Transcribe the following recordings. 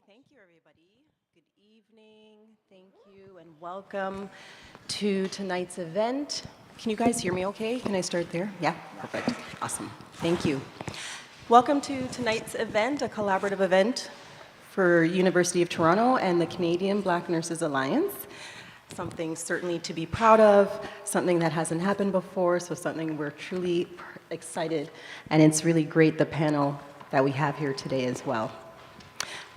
Thank you, everybody. Good evening. Thank you, and welcome to tonight's event. Can you guys hear me okay? Can I start there? Yeah, perfect. Awesome. Thank you. Welcome to tonight's event, a collaborative event for University of Toronto and the Canadian Black Nurses Alliance. Something certainly to be proud of, something that hasn't happened before, so something we're truly excited, and it's really great the panel that we have here today as well.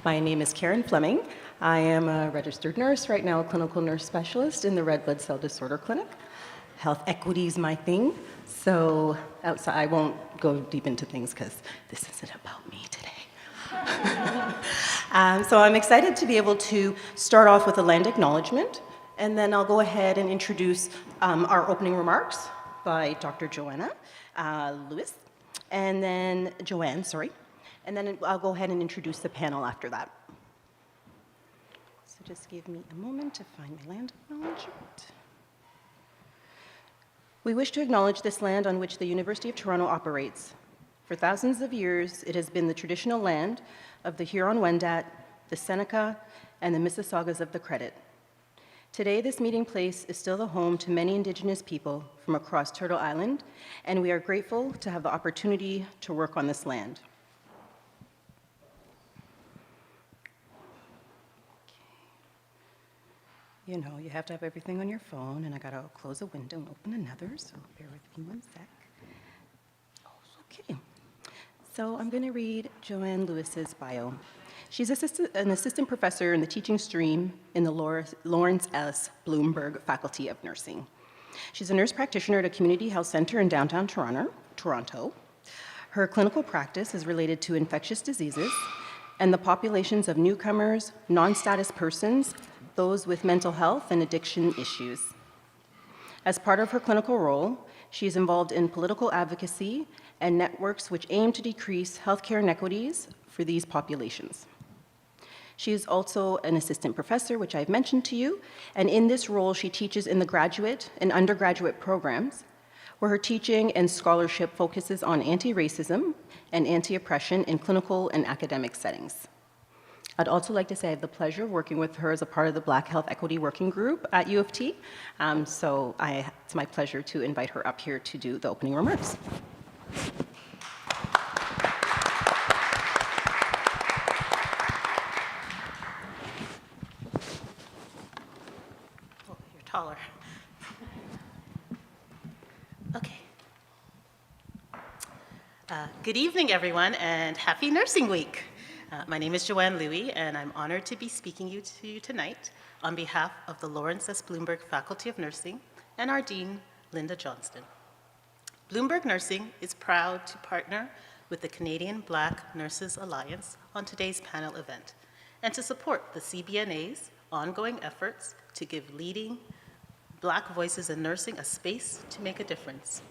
My name is Karen Fleming. I am a registered nurse, right now a clinical nurse specialist in the Red Blood Cell Disorder Clinic. Health equity is my thing, so outside, I won't go deep into things because this isn't about me today. So I'm excited to be able to start off with a land acknowledgement, and then I'll go ahead and introduce our opening remarks by Dr. Joanne, and then I'll go ahead and introduce the panel after that. So just give me a moment to find my land acknowledgement. We wish to acknowledge this land on which the University of Toronto operates. For thousands of years, it has been the traditional land of the Huron-Wendat, the Seneca, and the Mississaugas of the Credit. Today, this meeting place is still the home to many Indigenous people from across Turtle Island, and we are grateful to have the opportunity to work on this land. You know, you have to have everything on your phone, and I gotta close a window and open another, so bear with me one sec. Oh, okay. So I'm gonna read Joanne Lewis's bio. She's an assistant professor in the teaching stream in the Lawrence S. Bloomberg Faculty of Nursing. She's a nurse practitioner at a community health center in downtown Toronto. Her clinical practice is related to infectious diseases and the populations of newcomers, non-status persons, those with mental health and addiction issues. As part of her clinical role, she is involved in political advocacy and networks which aim to decrease healthcare inequities for these populations. She is also an assistant professor, which I've mentioned to you, and in this role, she teaches in the graduate and undergraduate programs, where her teaching and scholarship focuses on anti-racism and anti-oppression in clinical and academic settings. I'd also like to say I have the pleasure of working with her as a part of the Black Health Equity Working Group at U of T. It's my pleasure to invite her up here to do the opening remarks. Oh, you're taller. Okay. Good evening, everyone, and happy Nursing Week. My name is Joanne Louie, and I'm honored to be speaking to you tonight on behalf of the Lawrence S. Bloomberg Faculty of Nursing and our Dean, Linda Johnston. Bloomberg Nursing is proud to partner with the Canadian Black Nurses Alliance on today's panel event and to support the CBNA's ongoing efforts to give leading Black voices in nursing a space to make a difference.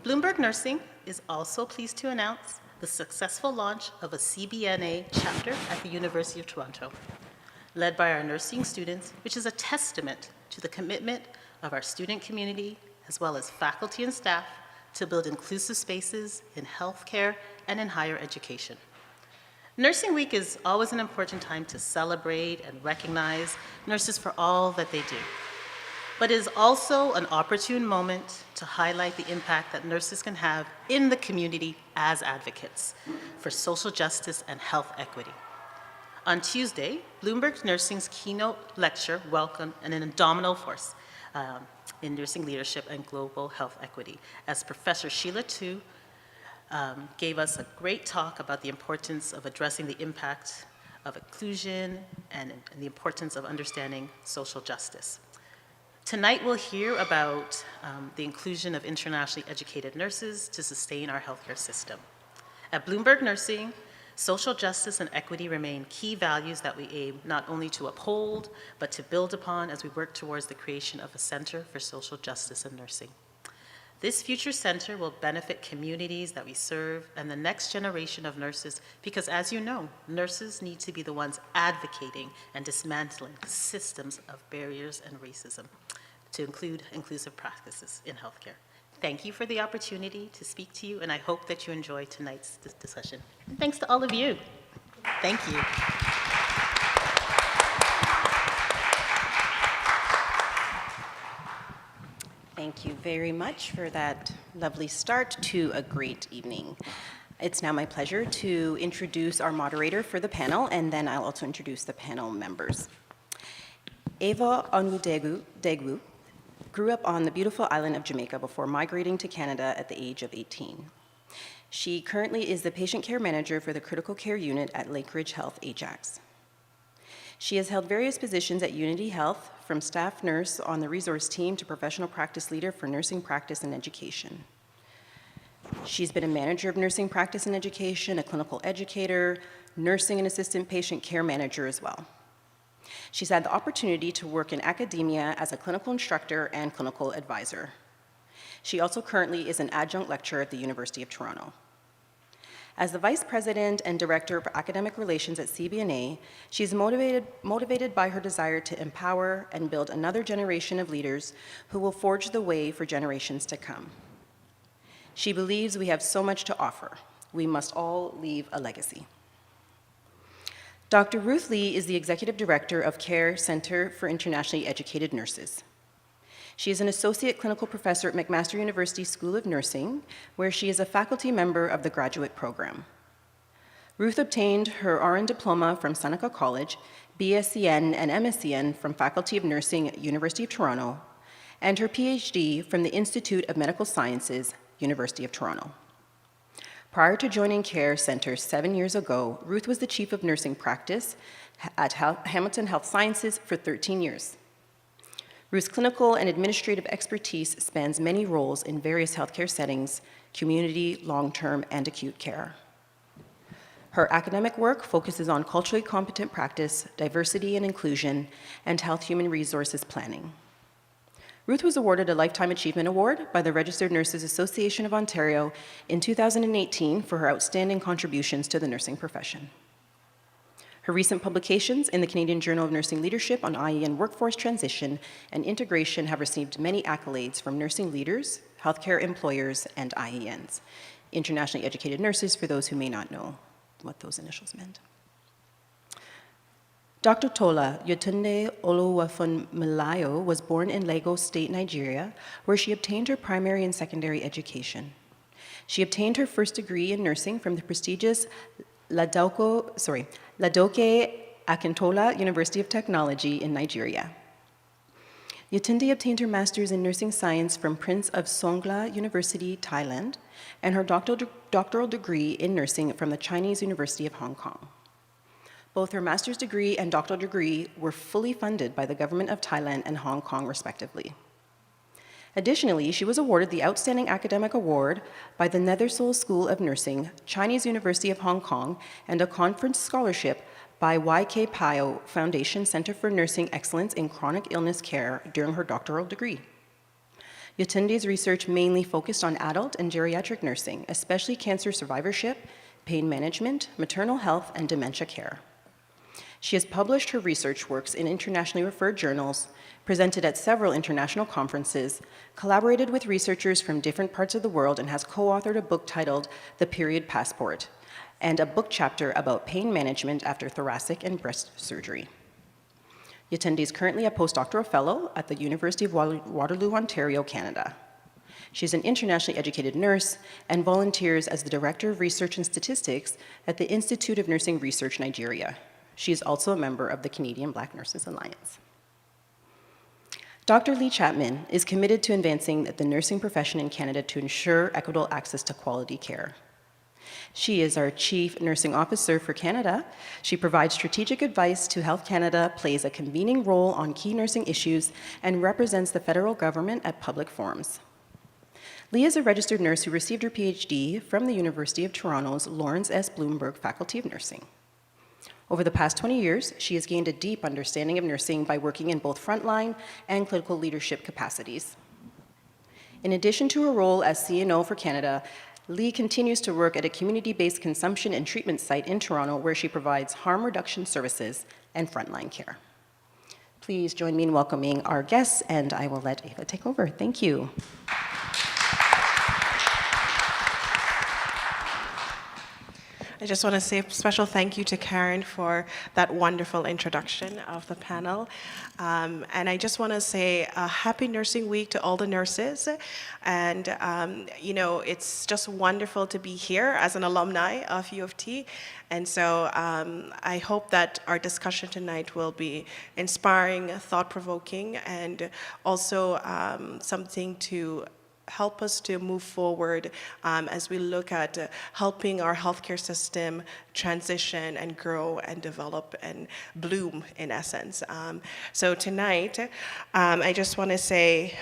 Bloomberg Nursing is also pleased to announce the successful launch of a CBNA chapter at the University of Toronto, led by our nursing students, which is a testament to the commitment of our student community, as well as faculty and staff, to build inclusive spaces in healthcare and in higher education. Nursing Week is always an important time to celebrate and recognize nurses for all that they do, but it is also an opportune moment to highlight the impact that nurses can have in the community as advocates for social justice and health equity. On Tuesday, Bloomberg Nursing's keynote lecture welcomed an indomitable force in nursing leadership and global health equity, as Professor Sheila Tu gave us a great talk about the importance of addressing the impact of inclusion and the importance of understanding social justice. Tonight we'll hear about the inclusion of internationally educated nurses to sustain our healthcare system. At Bloomberg Nursing, social justice and equity remain key values that we aim not only to uphold, but to build upon as we work towards the creation of a Center for Social Justice in Nursing. This future center will benefit communities that we serve and the next generation of nurses because, as you know, nurses need to be the ones advocating and dismantling systems of barriers and racism to include inclusive practices in healthcare. Thank you for the opportunity to speak to you, and I hope that you enjoy tonight's discussion. And thanks to all of you. Thank you. Thank you very much for that lovely start to a great evening. It's now my pleasure to introduce our moderator for the panel, and then I'll also introduce the panel members. Ava Onwudegwu grew up on the beautiful island of Jamaica before migrating to Canada at the age of 18. She currently is the patient care manager for the critical care unit at Lakeridge Health Ajax. She has held various positions at Unity Health, from staff nurse on the resource team to professional practice leader for nursing practice and education. She's been a manager of nursing practice and education, a clinical educator, nursing and assistant patient care manager as well. She's had the opportunity to work in academia as a clinical instructor and clinical advisor. She also currently is an adjunct lecturer at the University of Toronto. As the Vice President and Director of Academic Relations at CBNA, she's motivated by her desire to empower and build another generation of leaders who will forge the way for generations to come. She believes we have so much to offer. We must all leave a legacy. Dr. Ruth Lee is the Executive Director of Care Center for Internationally Educated Nurses. She is an associate clinical professor at McMaster University School of Nursing, where she is a faculty member of the graduate program. Ruth obtained her RN diploma from Seneca College, BScN and MScN from Faculty of Nursing at University of Toronto, and her PhD from the Institute of Medical Sciences, University of Toronto. Prior to joining Care Center 7 years ago, Ruth was the Chief of Nursing Practice at Hamilton Health Sciences for 13 years. Ruth's clinical and administrative expertise spans many roles in various healthcare settings, community, long-term, and acute care. Her academic work focuses on culturally competent practice, diversity and inclusion, and health human resources planning. Ruth was awarded a Lifetime Achievement Award by the Registered Nurses Association of Ontario in 2018 for her outstanding contributions to the nursing profession. Her recent publications in the Canadian Journal of Nursing Leadership on IEN workforce transition and integration have received many accolades from nursing leaders, healthcare employers, and IENs, internationally educated nurses, for those who may not know what those initials meant. Dr. Tola, Yetunde Tola, was born in Lagos State, Nigeria, where she obtained her primary and secondary education. She obtained her first degree in nursing from the prestigious Ladoke Akintola University of Technology in Nigeria. Yetunde obtained her master's in nursing science from Prince of Songkla University, Thailand, and her doctoral degree in nursing from the Chinese University of Hong Kong. Both her master's degree and doctoral degree were fully funded by the government of Thailand and Hong Kong, respectively. Additionally, she was awarded the Outstanding Academic Award by the Nethersoul School of Nursing, Chinese University of Hong Kong, and a conference scholarship by YK Pio Foundation Center for Nursing Excellence in Chronic Illness Care during her doctoral degree. Yetunde's research mainly focused on adult and geriatric nursing, especially cancer survivorship, pain management, maternal health, and dementia care. She has published her research works in internationally referred journals, presented at several international conferences, collaborated with researchers from different parts of the world, and has co-authored a book titled The Period Passport, and a book chapter about pain management after thoracic and breast surgery. Yetunde is currently a postdoctoral fellow at the University of Waterloo, Ontario, Canada. She's an internationally educated nurse and volunteers as the Director of Research and Statistics at the Institute of Nursing Research, Nigeria. She is also a member of the Canadian Black Nurses Alliance. Dr. Leigh Chapman is committed to advancing the nursing profession in Canada to ensure equitable access to quality care. She is our Chief Nursing Officer for Canada. She provides strategic advice to Health Canada, plays a convening role on key nursing issues, and represents the federal government at public forums. Leigh is a registered nurse who received her PhD from the University of Toronto's Lawrence S. Bloomberg Faculty of Nursing. Over the past 20 years, she has gained a deep understanding of nursing by working in both frontline and clinical leadership capacities. In addition to her role as CNO for Canada, Leigh continues to work at a community-based consumption and treatment site in Toronto where she provides harm reduction services and frontline care. Please join me in welcoming our guests, and I will let Ava take over. Thank you. I just want to say a special thank you to Karen for that wonderful introduction of the panel. And I just want to say a happy Nursing Week to all the nurses. And, you know, it's just wonderful to be here as an alumni of U of T. And so I hope that our discussion tonight will be inspiring, thought-provoking, and also something to help us to move forward as we look at helping our healthcare system transition and grow and develop and bloom, in essence. So tonight, I just want to say,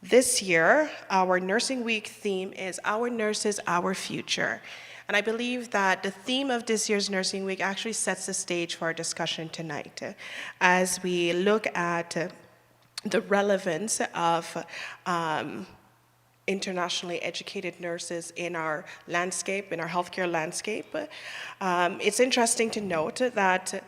this year, our Nursing Week theme is Our Nurses, Our Future. And I believe that the theme of this year's Nursing Week actually sets the stage for our discussion tonight as we look at the relevance of internationally educated nurses in our landscape, in our healthcare landscape. It's interesting to note that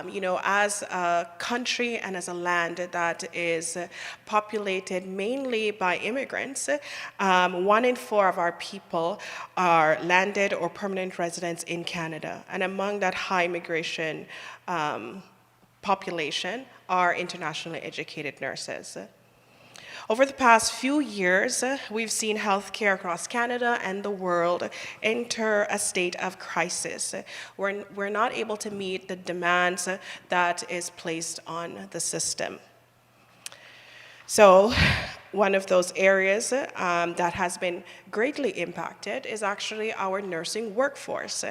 you know, as a country and as a land that is populated mainly by immigrants, 1 in 4 of our people are landed or permanent residents in Canada. And among that high immigration population are internationally educated nurses. Over the past few years, we've seen healthcare across Canada and the world enter a state of crisis. We're not able to meet the demands that is placed on the system. So one of those areas that has been greatly impacted is actually our nursing workforce.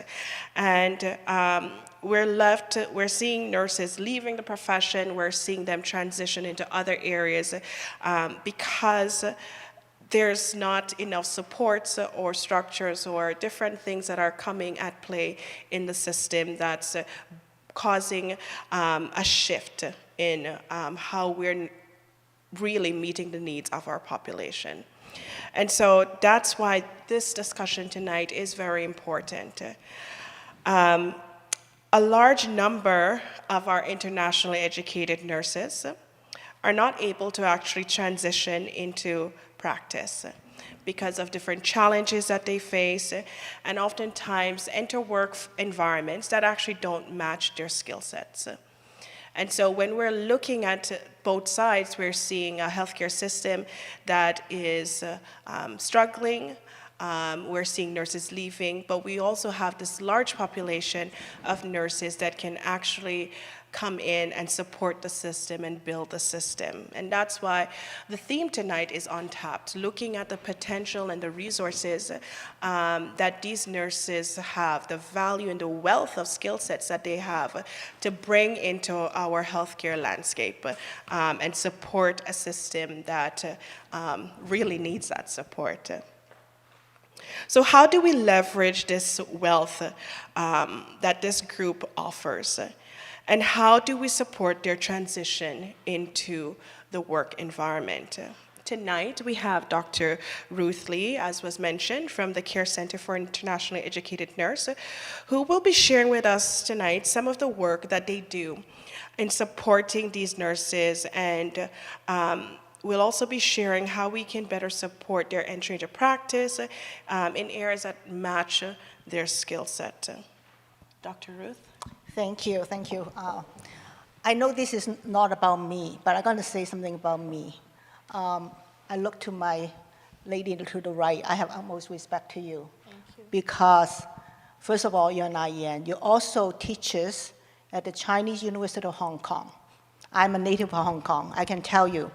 And we're seeing nurses leaving the profession, we're seeing them transition into other areas because there's not enough supports or structures or different things that are coming at play in the system that's causing a shift in how we're really meeting the needs of our population. And so that's why this discussion tonight is very important. A large number of our internationally educated nurses are not able to actually transition into practice because of different challenges that they face, and oftentimes enter work environments that actually don't match their skill sets. And so when we're looking at both sides, we're seeing a healthcare system that is struggling. We're seeing nurses leaving, but we also have this large population of nurses that can actually come in and support the system and build the system. And that's why the theme tonight is Untapped, looking at the potential and the resources that these nurses have, the value and the wealth of skill sets that they have to bring into our healthcare landscape and support a system that really needs that support. So how do we leverage this wealth that this group offers? And how do we support their transition into the work environment? Tonight, we have Dr. Ruth Lee, as was mentioned, from the Care Center for Internationally Educated Nurse, who will be sharing with us tonight some of the work that they do in supporting these nurses, and we'll also be sharing how we can better support their entry into practice in areas that match their skill set. Dr. Ruth? Thank you, thank you. I know this is not about me, but I'm going to say something about me. I look to my lady to the right. I have utmost respect to you. Thank you. Because, first of all, you're an IEN. You also teaches at the Chinese University of Hong Kong. I'm a native of Hong Kong. I can tell you,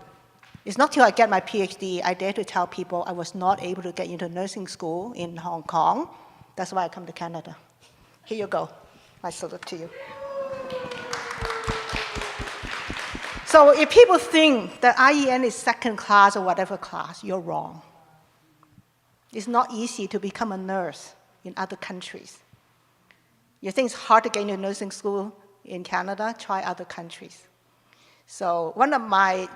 it's not till I get my PhD, I dare to tell people I was not able to get into nursing school in Hong Kong. That's why I come to Canada. Here you go. I salute to you. So if people think that IEN is second class or whatever class, you're wrong. It's not easy to become a nurse in other countries. You think it's hard to get into nursing school in Canada? Try other countries. So one of my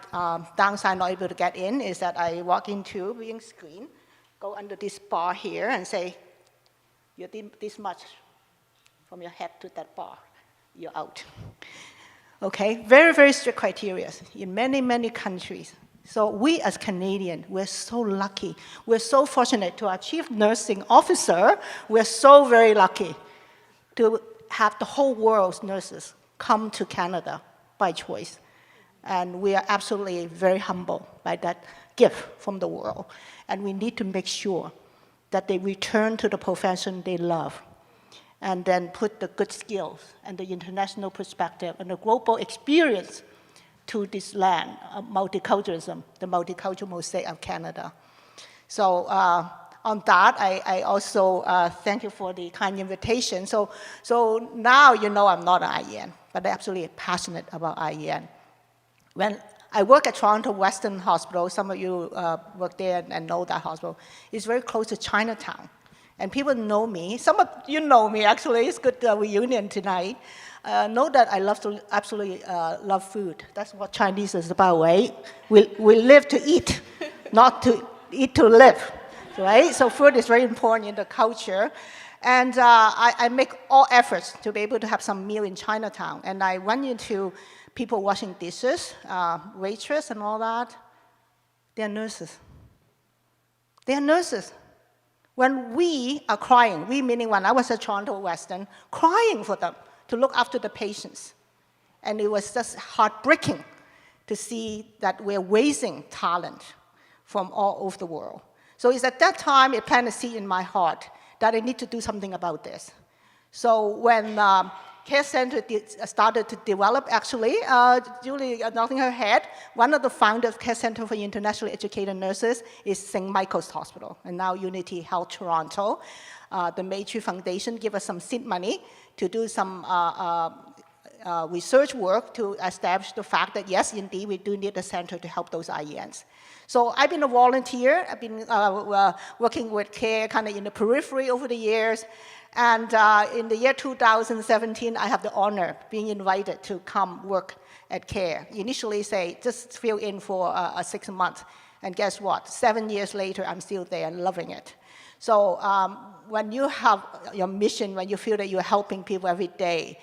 downside not able to get in is that I walk into being screened, go under this bar here and say, you did this much from your head to that bar, you're out. Okay, very, very strict criteria in many, many countries. So we as Canadians, we're so lucky. We're so fortunate to our chief nursing officer. We're so very lucky to have the whole world's nurses come to Canada by choice. And we are absolutely very humbled by that gift from the world. And we need to make sure that they return to the profession they love, and then put the good skills and the international perspective and the global experience to this land of multiculturalism, the multicultural mosaic of Canada. So on that, I also thank you for the kind invitation. So now you know I'm not an IEN, but I'm absolutely passionate about IEN. When I work at Toronto Western Hospital, some of you work there and know that hospital. It's very close to Chinatown. And people know me. Some of you know me, actually. It's good reunion tonight. Know that I absolutely love food. That's what Chinese is about, right? We live to eat, not to eat to live, right? So food is very important in the culture. And I make all efforts to be able to have some meal in Chinatown. And I run into people washing dishes, waitress and all that. They're nurses. They're nurses. When we are crying, we meaning when I was at Toronto Western, crying for them to look after the patients. And it was just heartbreaking to see that we're wasting talent from all over the world. So it's at that time it planted a seed in my heart that I need to do something about this. So when Care Center started to develop, actually, Julie nodding her head, one of the founders of Care Center for Internationally Educated Nurses is St. Michael's Hospital, and now Unity Health Toronto. The Maytree Foundation gave us some seed money to do some research work to establish the fact that, yes, indeed, we do need a center to help those IENs. So I've been a volunteer. I've been working with CARE kind of in the periphery over the years. And in the year 2017, I have the honor of being invited to come work at CARE. Initially say, just fill in for 6 months. And guess what? 7 years later, I'm still there and loving it. So when you have your mission, when you feel that you're helping people every day,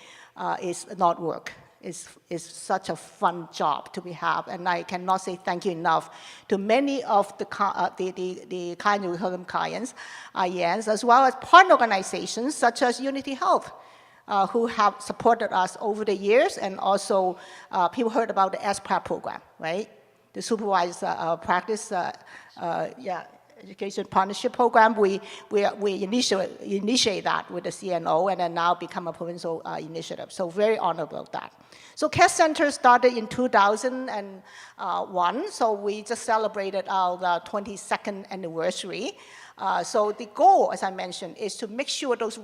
it's not work. It's such a fun job to have, and I cannot say thank you enough to many of the kind of clients, IENs, as well as partner organizations such as Unity Health, who have supported us over the years, and also people heard about the SPRAP program, right? The supervised practice, education partnership program. We initiate that with the CNO, and then now become a provincial initiative. So very honored about that. So Care Center started in 2001, so we just celebrated our 22nd anniversary. So the goal, as I mentioned, is to make sure those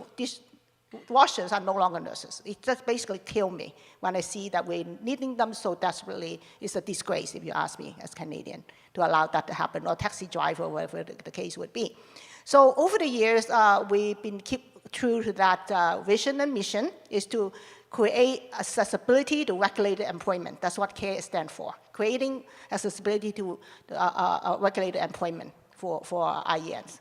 washers are no longer nurses. It just basically kills me when I see that we're needing them so desperately. It's a disgrace, if you ask me, as Canadian, to allow that to happen, or taxi driver, whatever the case would be. So over the years, we've been keep true to that vision and mission, is to create accessibility to regulated employment. That's what CARE stands for, creating accessibility to regulated employment for IENs.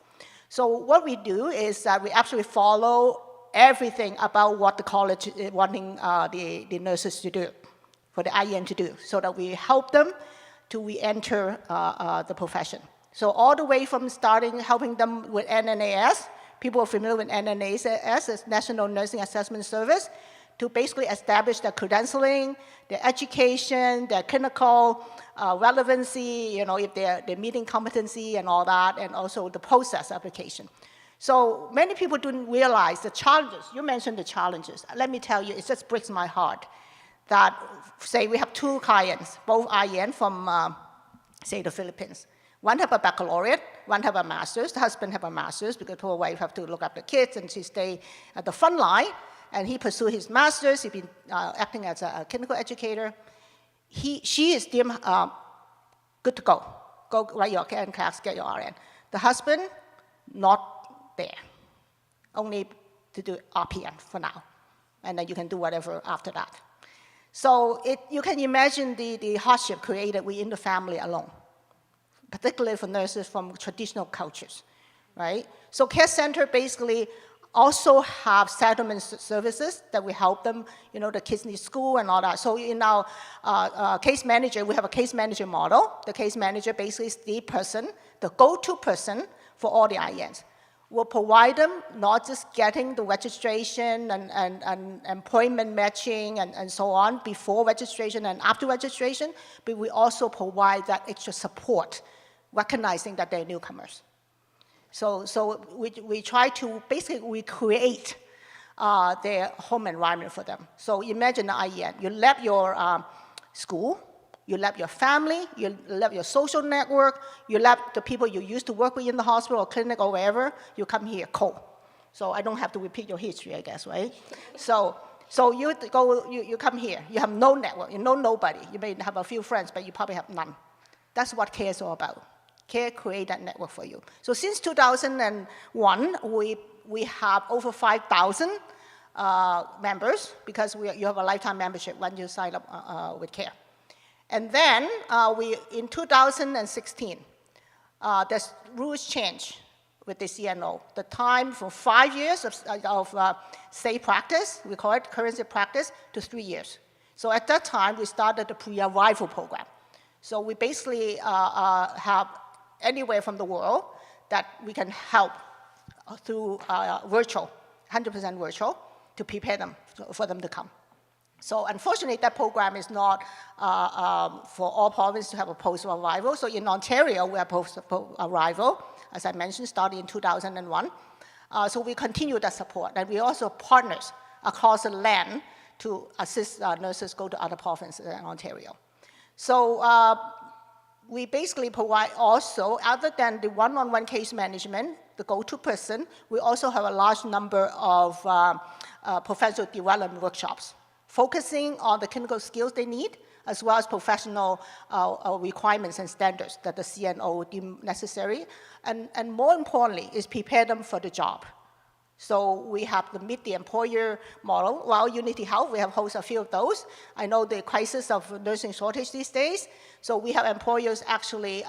So what we do is we actually follow everything about what the college is wanting the nurses to do, for the IEN to do, so that we help them to re-enter the profession. So all the way from starting helping them with NNAS, people are familiar with NNAS as National Nursing Assessment Service, to basically establish their credentialing, their education, their clinical relevancy, you know, if they're meeting competency and all that, and also the process application. So many people don't realize the challenges. You mentioned the challenges. Let me tell you, it just breaks my heart that, say, we have 2 clients, both IEN from, say, the Philippines. One have a baccalaureate, one have a master's. The husband have a master's because poor wife have to look after the kids, and she stay at the front line. And he pursued his master's. He's been acting as a clinical educator. She is still good to go. Go write your CAN class, get your RN. The husband, not there. Only to do RPN for now. And then you can do whatever after that. So you can imagine the hardship created within the family alone, particularly for nurses from traditional cultures, right? So Care Center basically also have settlement services that we help them, the kids need school and all that. So in our case manager, we have a case manager model. The case manager basically is the person, the go-to person for all the IENs. We'll provide them not just getting the registration and employment matching and so on before registration and after registration, but we also provide that extra support, recognizing that they're newcomers. So we try to basically recreate their home environment for them. So imagine the IEN. You left your school, you left your family, you left your social network, you left the people you used to work with in the hospital or clinic or wherever, you come here cold. So I don't have to repeat your history, I guess, right? So you come here, you have no network, you know nobody. You may have a few friends, but you probably have none. That's what CARE is all about. CARE create that network for you. So since 2001, we have over 5,000 members because you have a lifetime membership when you sign up with CARE. And then in 2016, there's rules change with the CNO. The time from 5 years of safe practice, we call it currency practice, to 3 years. So at that time, we started the pre-arrival program. So we basically have anywhere from the world that we can help through virtual, 100% virtual, to prepare them for them to come. So unfortunately, that program is not for all provinces to have a post-arrival. So in Ontario, we have post-arrival, as I mentioned, starting in 2001. So we continue that support. And we also partners across the land to assist nurses go to other provinces in Ontario. So we basically provide also, other than the one-on-one case management, the go-to person, we also have a large number of professional development workshops, focusing on the clinical skills they need, as well as professional requirements and standards that the CNO deem necessary. And more importantly, is prepare them for the job. So we have to meet the employer model. While Unity Health, we have hosted a few of those. I know the crisis of nursing shortage these days. So we have employers actually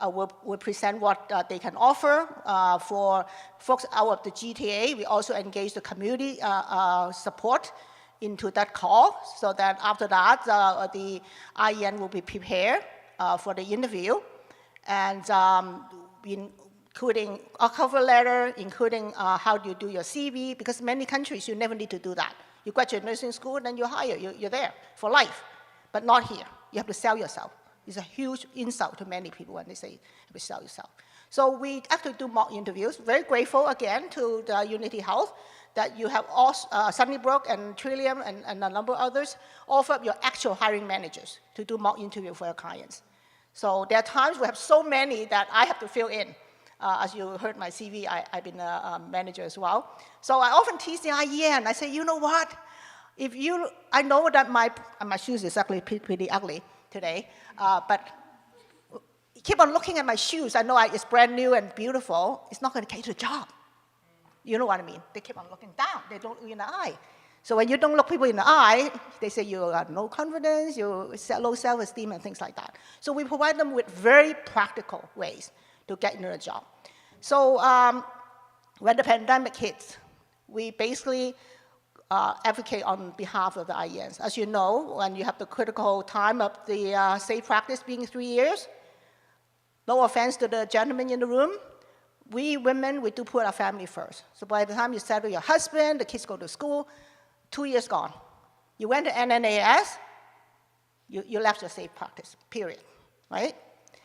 will present what they can offer. For folks out of the GTA, we also engage the community support into that call, so that after that, the IEN will be prepared for the interview, and including a cover letter, including how do you do your CV, because many countries you never need to do that. You graduate nursing school, then you're hired, you're there for life, but not here. You have to sell yourself. It's a huge insult to many people when they say you have to sell yourself. So we actually do mock interviews. Very grateful again to the Unity Health that you have all, Sunnybrook and Trillium and a number of others offer up your actual hiring managers to do mock interview for your clients. So there are times we have so many that I have to fill in. As you heard my CV, I've been a manager as well. So I often tease the IEN. I say, you know what? I know that my shoes is actually pretty ugly today, but keep on looking at my shoes. I know it's brand new and beautiful. It's not going to get you the job. You know what I mean? They keep on looking down. They don't look in the eye. So when you don't look people in the eye, they say you have no confidence, you low self-esteem, and things like that. So we provide them with very practical ways to get into a job. So when the pandemic hits, we basically advocate on behalf of the IENs. As you know, when you have the critical time of the safe practice being 3 years, no offense to the gentleman in the room, we women, we do put our family first. So by the time you settle your husband, the kids go to school, 2 years gone. You went to NNAS, you left your safe practice, period, right?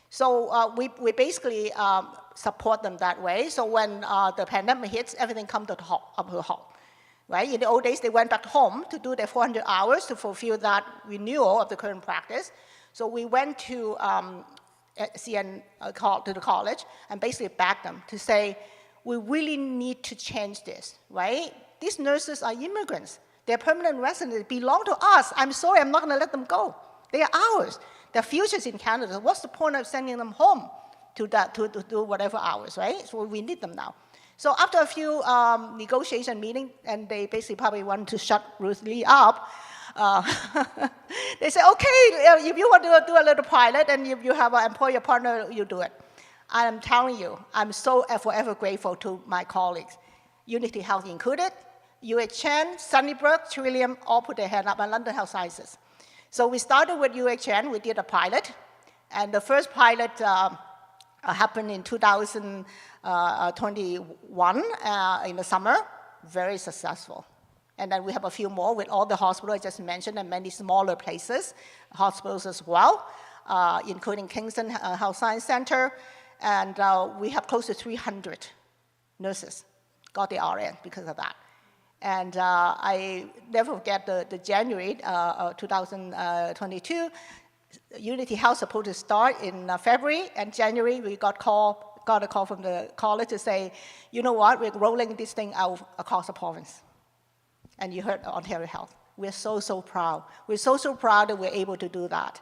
So we basically support them that way. So when the pandemic hits, everything comes to up to a halt, right? In the old days, they went back home to do their 400 hours to fulfill that renewal of the current practice. So we went to to the college and basically begged them to say, we really need to change this, right? These nurses are immigrants. They're permanent residents. They belong to us. I'm sorry, I'm not going to let them go. They are ours. Their future's in Canada. What's the point of sending them home to do whatever hours, right? So we need them now. So after a few negotiation meetings, and they basically probably want to shut Ruth Lee up, they say, okay, if you want to do a little pilot and if you have an employer partner, you do it. I'm telling you, I'm so forever grateful to my colleagues. Unity Health included, UHN, Sunnybrook, Trillium, all put their hand up, and London Health Sciences. So we started with UHN, we did a pilot, and the first pilot happened in 2021 in the summer, very successful. And then we have a few more with all the hospitals I just mentioned and many smaller places, hospitals as well, including Kingston Health Science Center. And we have close to 300 nurses got the RN because of that. And I never forget the January 2022, Unity Health supposed to start in February, and January we got a call from the college to say, you know what, we're rolling this thing out across the province. And you heard Ontario Health. We're so, so proud. We're so, so proud that we're able to do that.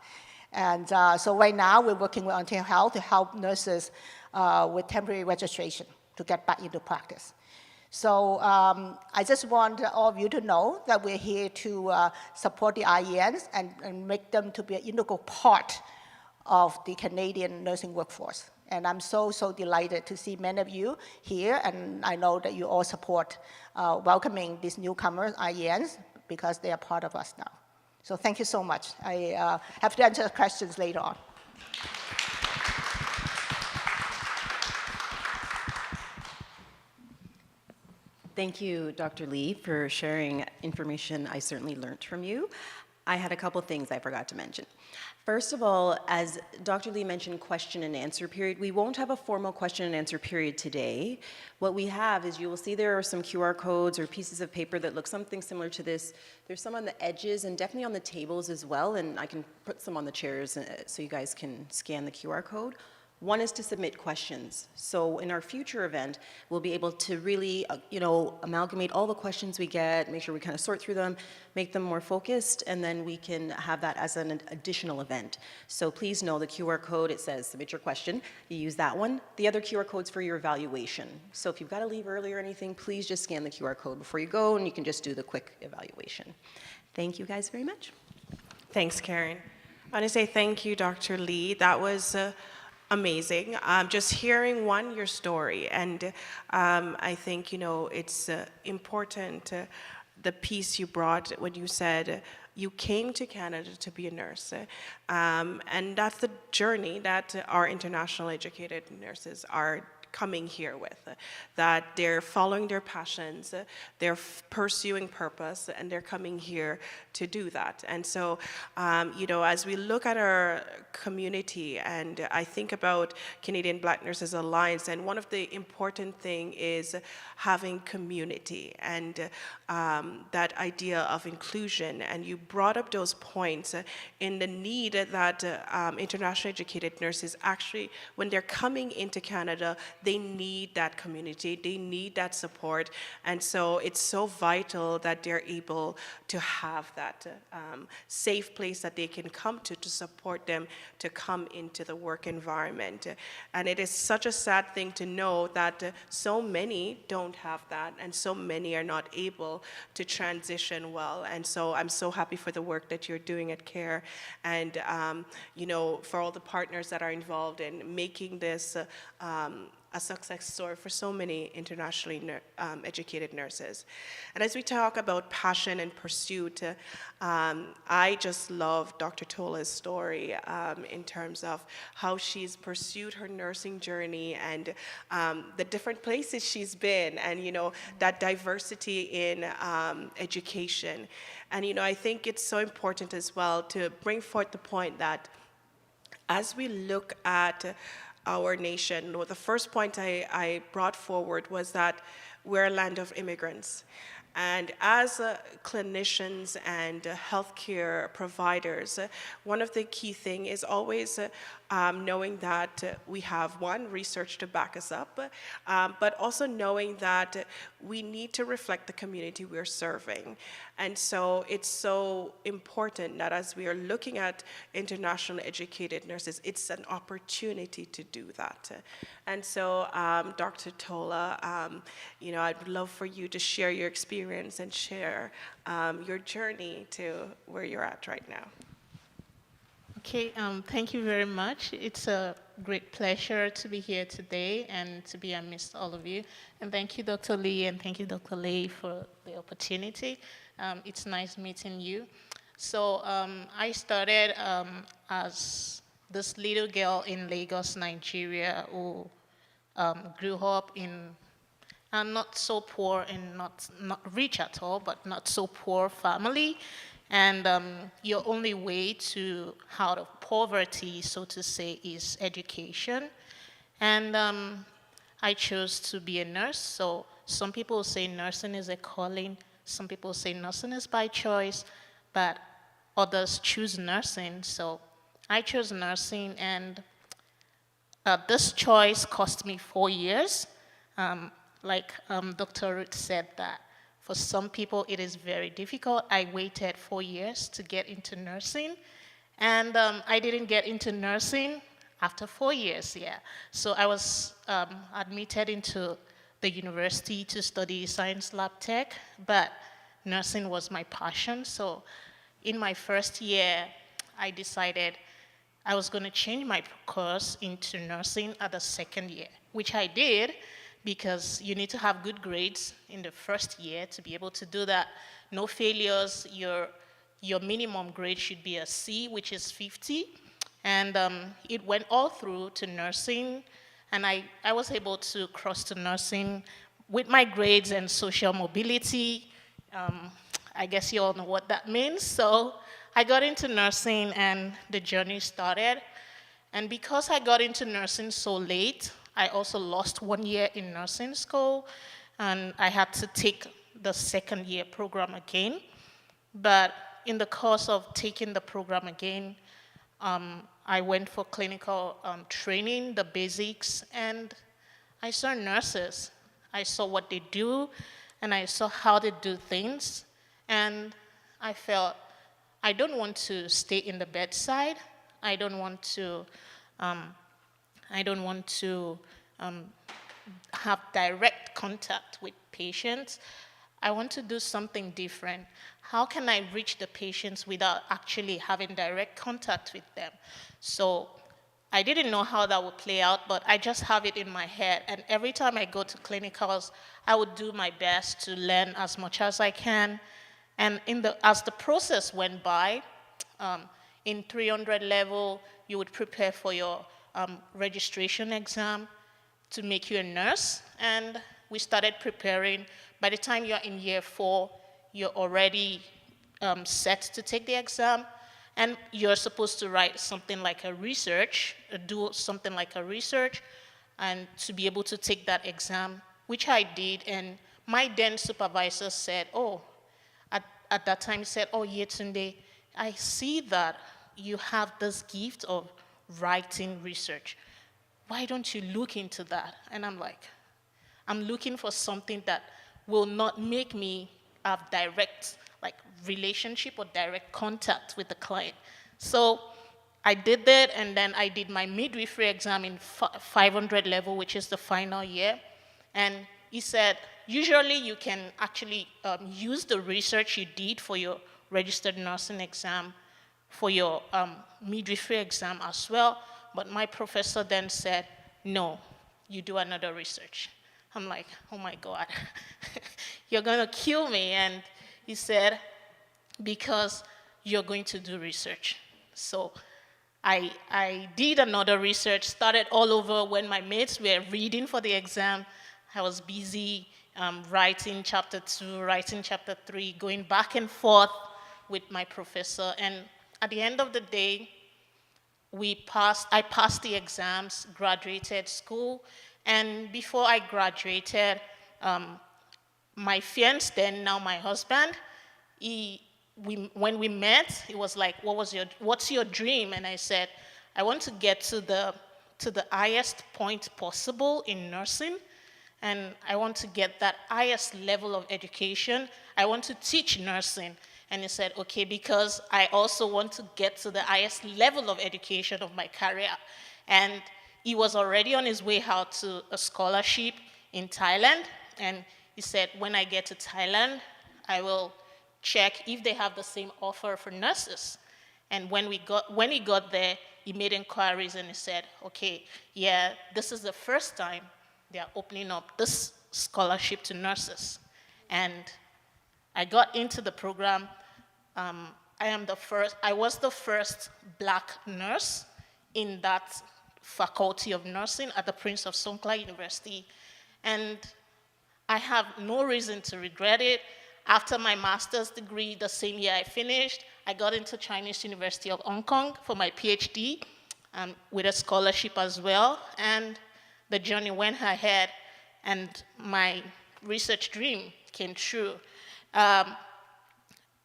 And so right now we're working with Ontario Health to help nurses with temporary registration to get back into practice. So I just want all of you to know that we're here to support the IENs and make them to be an integral part of the Canadian nursing workforce. And I'm so, so delighted to see many of you here, and I know that you all support welcoming these newcomers, IENs, because they are part of us now. So thank you so much. I have to answer questions later on. Thank you, Dr. Lee, for sharing information I certainly learned from you. I had a couple things I forgot to mention. First of all, as Dr. Lee mentioned, question and answer period. We won't have a formal question and answer period today. What we have is you will see there are some QR codes or pieces of paper that look something similar to this. There's some on the edges and definitely on the tables as well, and I can put some on the chairs so you guys can scan the QR code. One is to submit questions. So in our future event, we'll be able to really, amalgamate all the questions we get, make sure we kind of sort through them, make them more focused, and then we can have that as an additional event. So please know the QR code, it says submit your question. You use that one. The other QR code's for your evaluation. So if you've got to leave early or anything, please just scan the QR code before you go, and you can just do the quick evaluation. Thank you guys very much. Thanks, Karen. I want to say thank you, Dr. Lee. That was amazing. Just hearing your story, and I think it's important the piece you brought when you said you came to Canada to be a nurse, and that's the journey that our internationally educated nurses are coming here with, that they're following their passions, they're pursuing purpose, and they're coming here to do that. And so, as we look at our community, and I think about Canadian Black Nurses Alliance, and one of the important things is having community and that idea of inclusion. And you brought up those points in the need that internationally educated nurses actually, when they're coming into Canada, they need that community, they need that support, and so it's so vital that they're able to have that safe place that they can come to support them to come into the work environment. And it is such a sad thing to know that so many don't have that, and so many are not able to transition well. And so I'm so happy for the work that you're doing at CARE, and for all the partners that are involved in making this a success story for so many internationally educated nurses. And as we talk about passion and pursuit, I just love Dr. Tola's story in terms of how she's pursued her nursing journey and the different places she's been, and that diversity in education. And I think it's so important as well to bring forth the point that as we look at our nation, the first point I brought forward was that we're a land of immigrants. And as clinicians and healthcare providers, one of the key things is always knowing that we have, one, research to back us up, but also knowing that we need to reflect the community we're serving. And so it's so important that as we are looking at internationally educated nurses, it's an opportunity to do that. And so, Dr. Tola, I'd love for you to share your experience and share your journey to where you're at right now. Okay, thank you very much. It's a great pleasure to be here today and to be amidst all of you. And thank you, Dr. Lee, and thank you, Dr. Leigh, for the opportunity. It's nice meeting you. So I started as this little girl in Lagos, Nigeria, who grew up in a not so poor and not rich at all, but not so poor family. And your only way to out of poverty, so to say, is education. And I chose to be a nurse. So some people say nursing is a calling. Some people say nursing is by choice, but others choose nursing. So I chose nursing, and this choice cost me 4 years. Like Dr. Ruth said, that for some people it is very difficult. I waited 4 years to get into nursing, and I didn't get into nursing after 4 years, yeah. So I was admitted into the university to study science lab tech, but nursing was my passion. So in my first year, I decided I was going to change my course into nursing at the second year, which I did, because you need to have good grades in the first year to be able to do that. No failures. Your minimum grade should be a C, which is 50. And it went all through to nursing, and I was able to cross to nursing with my grades and social mobility. I guess you all know what that means. So I got into nursing, and the journey started. And because I got into nursing so late, I also lost 1 year in nursing school, and I had to take the second year program again. But in the course of taking the program again, I went for clinical training, the basics, and I saw nurses. I saw what they do, and I saw how they do things, and I felt I don't want to stay in the bedside. I don't want to have direct contact with patients. I want to do something different. How can I reach the patients without actually having direct contact with them? So I didn't know how that would play out, but I just have it in my head. And every time I go to clinicals, I would do my best to learn as much as I can. And as the process went by, in 300 level, you would prepare for your registration exam to make you a nurse. And we started preparing. By the time you're in year 4, you're already set to take the exam. And you're supposed to write something like a research, do something like a research, and to be able to take that exam, which I did. And my then supervisor said, at that time, he said, Yetunde, I see that you have this gift of writing research. Why don't you look into that? And I'm like, I'm looking for something that will not make me have direct relationship or direct contact with the client. So I did that, and then I did my midwifery exam in 500 level, which is the final year. And he said, usually you can actually use the research you did for your registered nursing exam for your midwifery exam as well. But my professor then said, no, you do another research. I'm like, oh my God, you're gonna kill me. And he said, because you're going to do research. So I did another research, started all over when my mates were reading for the exam. I was busy writing chapter 2, writing chapter 3, going back and forth with my professor. And at the end of the day, I passed the exams, graduated school, and before I graduated, my fiancé, then now my husband, when we met, he was like, what's your dream? And I said, I want to get to the highest point possible in nursing, and I want to get that highest level of education. I want to teach nursing. And he said, okay, because I also want to get to the highest level of education of my career. And he was already on his way out to a scholarship in Thailand. And he said, when I get to Thailand, I will check if they have the same offer for nurses. And when he got there, he made inquiries and he said, okay, yeah, this is the first time they are opening up this scholarship to nurses. And I got into the program. I was the first Black nurse in that faculty of nursing at the Prince of Songkla University. And I have no reason to regret it. After my master's degree, the same year I finished, I got into Chinese University of Hong Kong for my PhD with a scholarship as well. And the journey went ahead, and my research dream came true.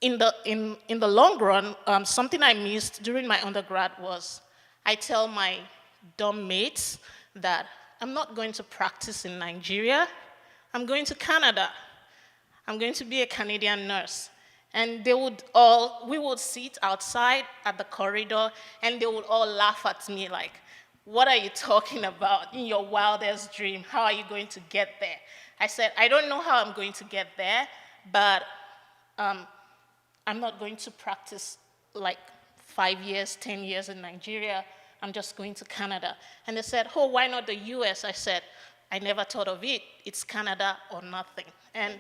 In the long run, something I missed during my undergrad was I tell my dorm mates that I'm not going to practice in Nigeria. I'm going to Canada. I'm going to be a Canadian nurse. And we would sit outside at the corridor, and they would all laugh at me like, what are you talking about in your wildest dream? How are you going to get there? I said, I don't know how I'm going to get there, but I'm not going to practice like 5 years, 10 years in Nigeria. I'm just going to Canada. And they said, oh, why not the US? I said, I never thought of it. It's Canada or nothing. And,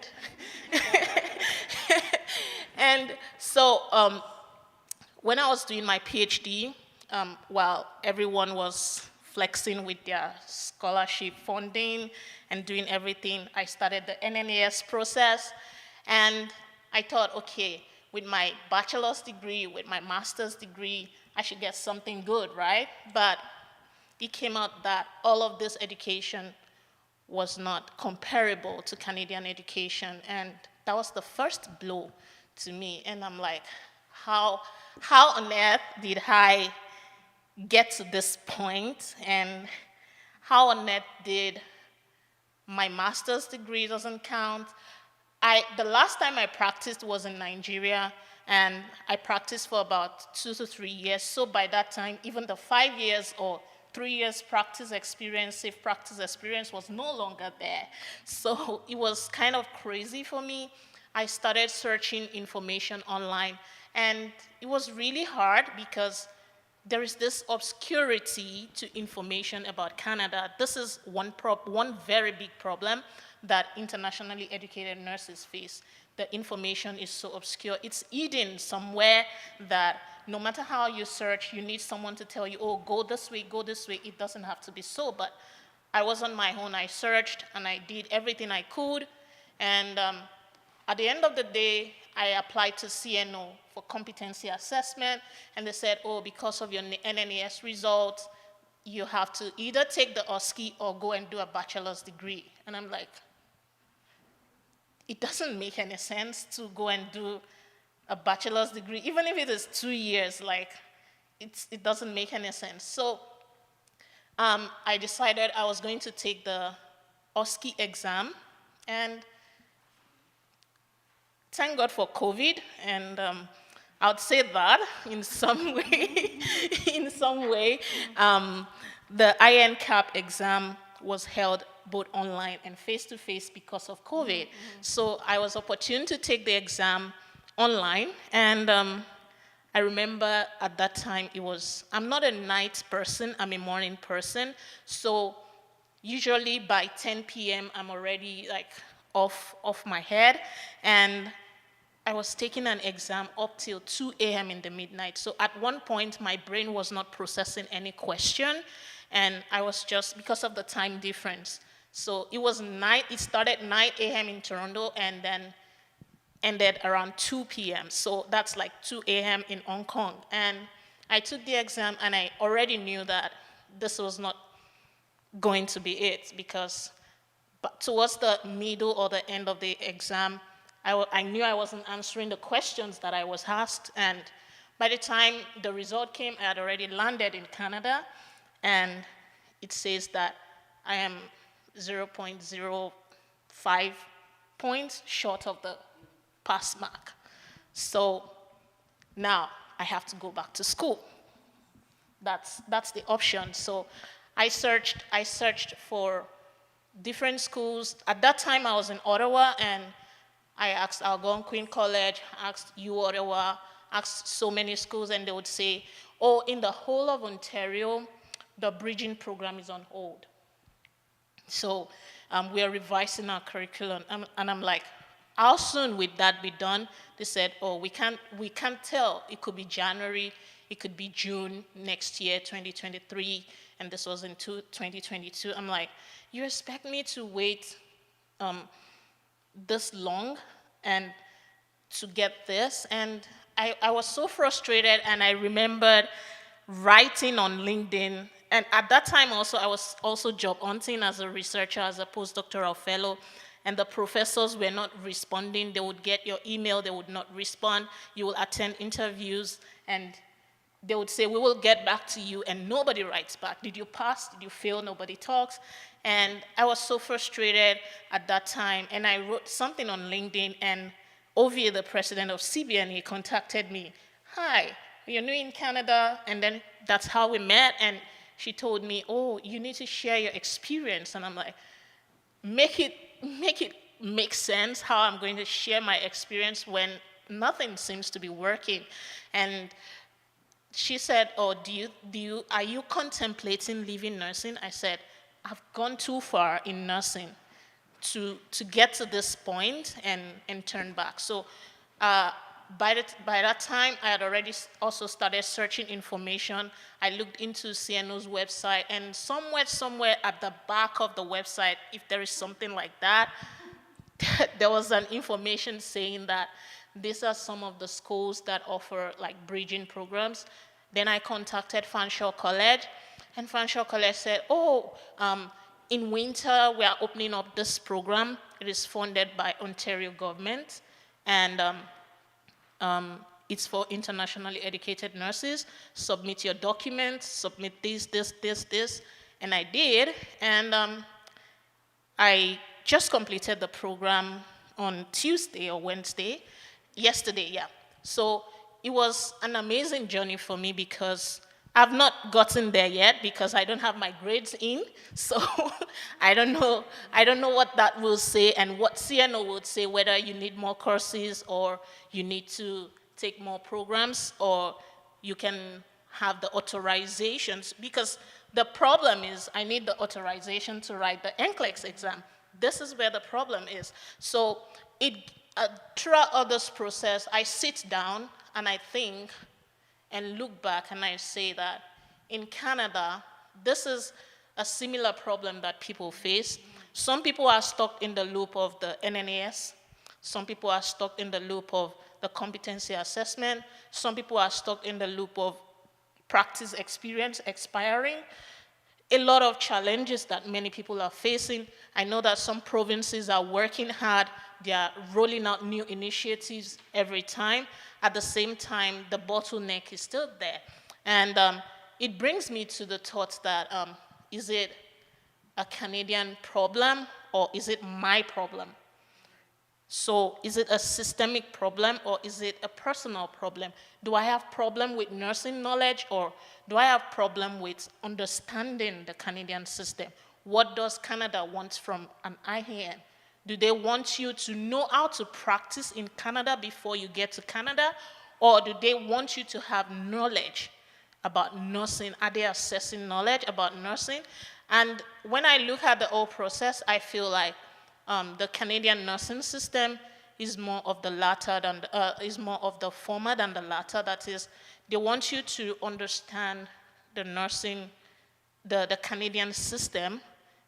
and so when I was doing my PhD, while everyone was flexing with their scholarship funding and doing everything, I started the NNAS process. And I thought, okay, with my bachelor's degree, with my master's degree, I should get something good, right? But it came out that all of this education was not comparable to Canadian education, and that was the first blow to me. And I'm like, how on earth did I get to this point? And how on earth did my master's degree doesn't count? The last time I practiced was in Nigeria, and I practiced for about 2 to 3 years. So by that time, even the 5 years or 3 years safe practice experience was no longer there. So it was kind of crazy for me. I started searching information online, and it was really hard because there is this obscurity to information about Canada. This is one very big problem that internationally educated nurses face. The information is so obscure. It's hidden somewhere that no matter how you search, you need someone to tell you, oh, go this way, go this way. It doesn't have to be so, but I was on my own. I searched, and I did everything I could. And at the end of the day, I applied to CNO for competency assessment, and they said, oh, because of your NNAS results, you have to either take the OSCE or go and do a bachelor's degree. And I'm like, it doesn't make any sense to go and do a bachelor's degree, even if it is 2 years, like, it doesn't make any sense. So I decided I was going to take the OSCE exam, and thank God for COVID, and I would say that in some way, the IENCAP exam was held both online and face-to-face because of COVID. Mm-hmm. So I was opportune to take the exam online, and I remember at that time I'm not a night person, I'm a morning person, so usually by 10 p.m. I'm already like off my head, and I was taking an exam up till 2 a.m. in the midnight. So at one point, my brain was not processing any question, and I was just, because of the time difference. So it started 9 a.m. in Toronto and then ended around 2 p.m. So that's like 2 a.m. in Hong Kong. And I took the exam, and I already knew that this was not going to be it, because towards the middle or the end of the exam, I knew I wasn't answering the questions that I was asked. And by the time the result came, I had already landed in Canada, and it says that I am 0.05 points short of the pass mark. So now I have to go back to school. That's the option. So I searched for different schools. At that time, I was in Ottawa, and I asked Algonquin College, asked U Ottawa, ask so many schools, and they would say, oh, in the whole of Ontario, the bridging program is on hold. So we are revising our curriculum. And I'm like, how soon would that be done? They said, oh, we can't tell. It could be January, it could be June next year, 2023, and this was in 2022. I'm like, you expect me to wait this long and to get this? And I was so frustrated, and I remembered writing on LinkedIn. And at that time also, I was also job hunting as a researcher, as a postdoctoral fellow, and the professors were not responding. They would get your email, they would not respond. You will attend interviews, and they would say, we will get back to you, and nobody writes back. Did you pass? Did you fail? Nobody talks. And I was so frustrated at that time, and I wrote something on LinkedIn, and Ovie, the president of CBNA, contacted me. Hi, you're new in Canada, and then that's how we met, and she told me, oh, you need to share your experience. And I'm like, make it make sense how I'm going to share my experience when nothing seems to be working. And she said, oh, are you contemplating leaving nursing? I said, I've gone too far in nursing to get to this point and turn back. So by that time, I had already also started searching information. I looked into CNO's website, and somewhere at the back of the website, if there is something like that, there was an information saying that these are some of the schools that offer like bridging programs. Then I contacted Fanshawe College, and Fanshawe College said, oh, in winter, we are opening up this program. It is funded by Ontario government, and it's for internationally educated nurses. Submit your documents, submit this, and I did, and I just completed the program on Tuesday or Wednesday, yesterday, yeah. So it was an amazing journey for me because I've not gotten there yet because I don't have my grades in, so I don't know what that will say and what CNO would say, whether you need more courses or you need to take more programs or you can have the authorizations, because the problem is I need the authorization to write the NCLEX exam. This is where the problem is. So throughout all this process, I sit down and I think and look back and I say that in Canada, this is a similar problem that people face. Some people are stuck in the loop of the NNAS. Some people are stuck in the loop of the competency assessment. Some people are stuck in the loop of practice experience expiring. A lot of challenges that many people are facing. I know that some provinces are working hard. They are rolling out new initiatives every time. At the same time, the bottleneck is still there. And it brings me to the thought that, is it a Canadian problem or is it my problem? So is it a systemic problem or is it a personal problem? Do I have problem with nursing knowledge or do I have problem with understanding the Canadian system? What does Canada want from an IEN? Do they want you to know how to practice in Canada before you get to Canada? Or do they want you to have knowledge about nursing? Are they assessing knowledge about nursing? And when I look at the whole process, I feel like the Canadian nursing system is more of the latter than is more of the former than the latter. That is, they want you to understand the nursing, the Canadian system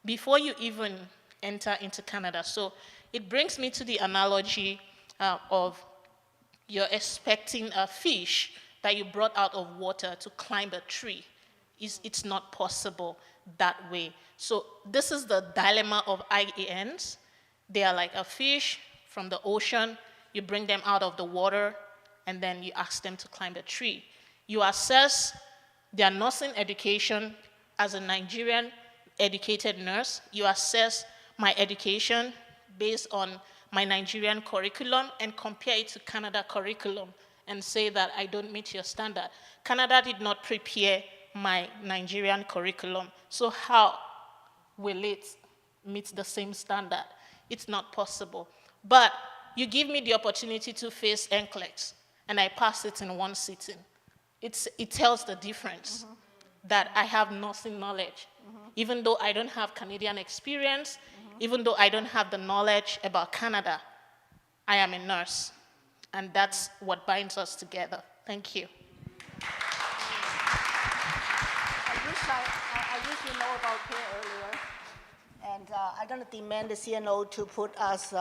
before you even enter into Canada. So it brings me to the analogy of you're expecting a fish that you brought out of water to climb a tree. It's not possible that way. So this is the dilemma of IENs. They are like a fish from the ocean. You bring them out of the water, and then you ask them to climb a tree. You assess their nursing education as a Nigerian educated nurse. You assess my education based on my Nigerian curriculum and compare it to Canada curriculum and say that I don't meet your standard. Canada did not prepare my Nigerian curriculum, so how will it meet the same standard? It's not possible. But you give me the opportunity to face NCLEX, and I pass it in one sitting, it tells the difference that I have nursing knowledge. Even though I don't have Canadian experience, even though I don't have the knowledge about Canada, I am a nurse. And that's what binds us together. Thank you. I wish you know about care earlier. And I'm going to demand the CNO to put us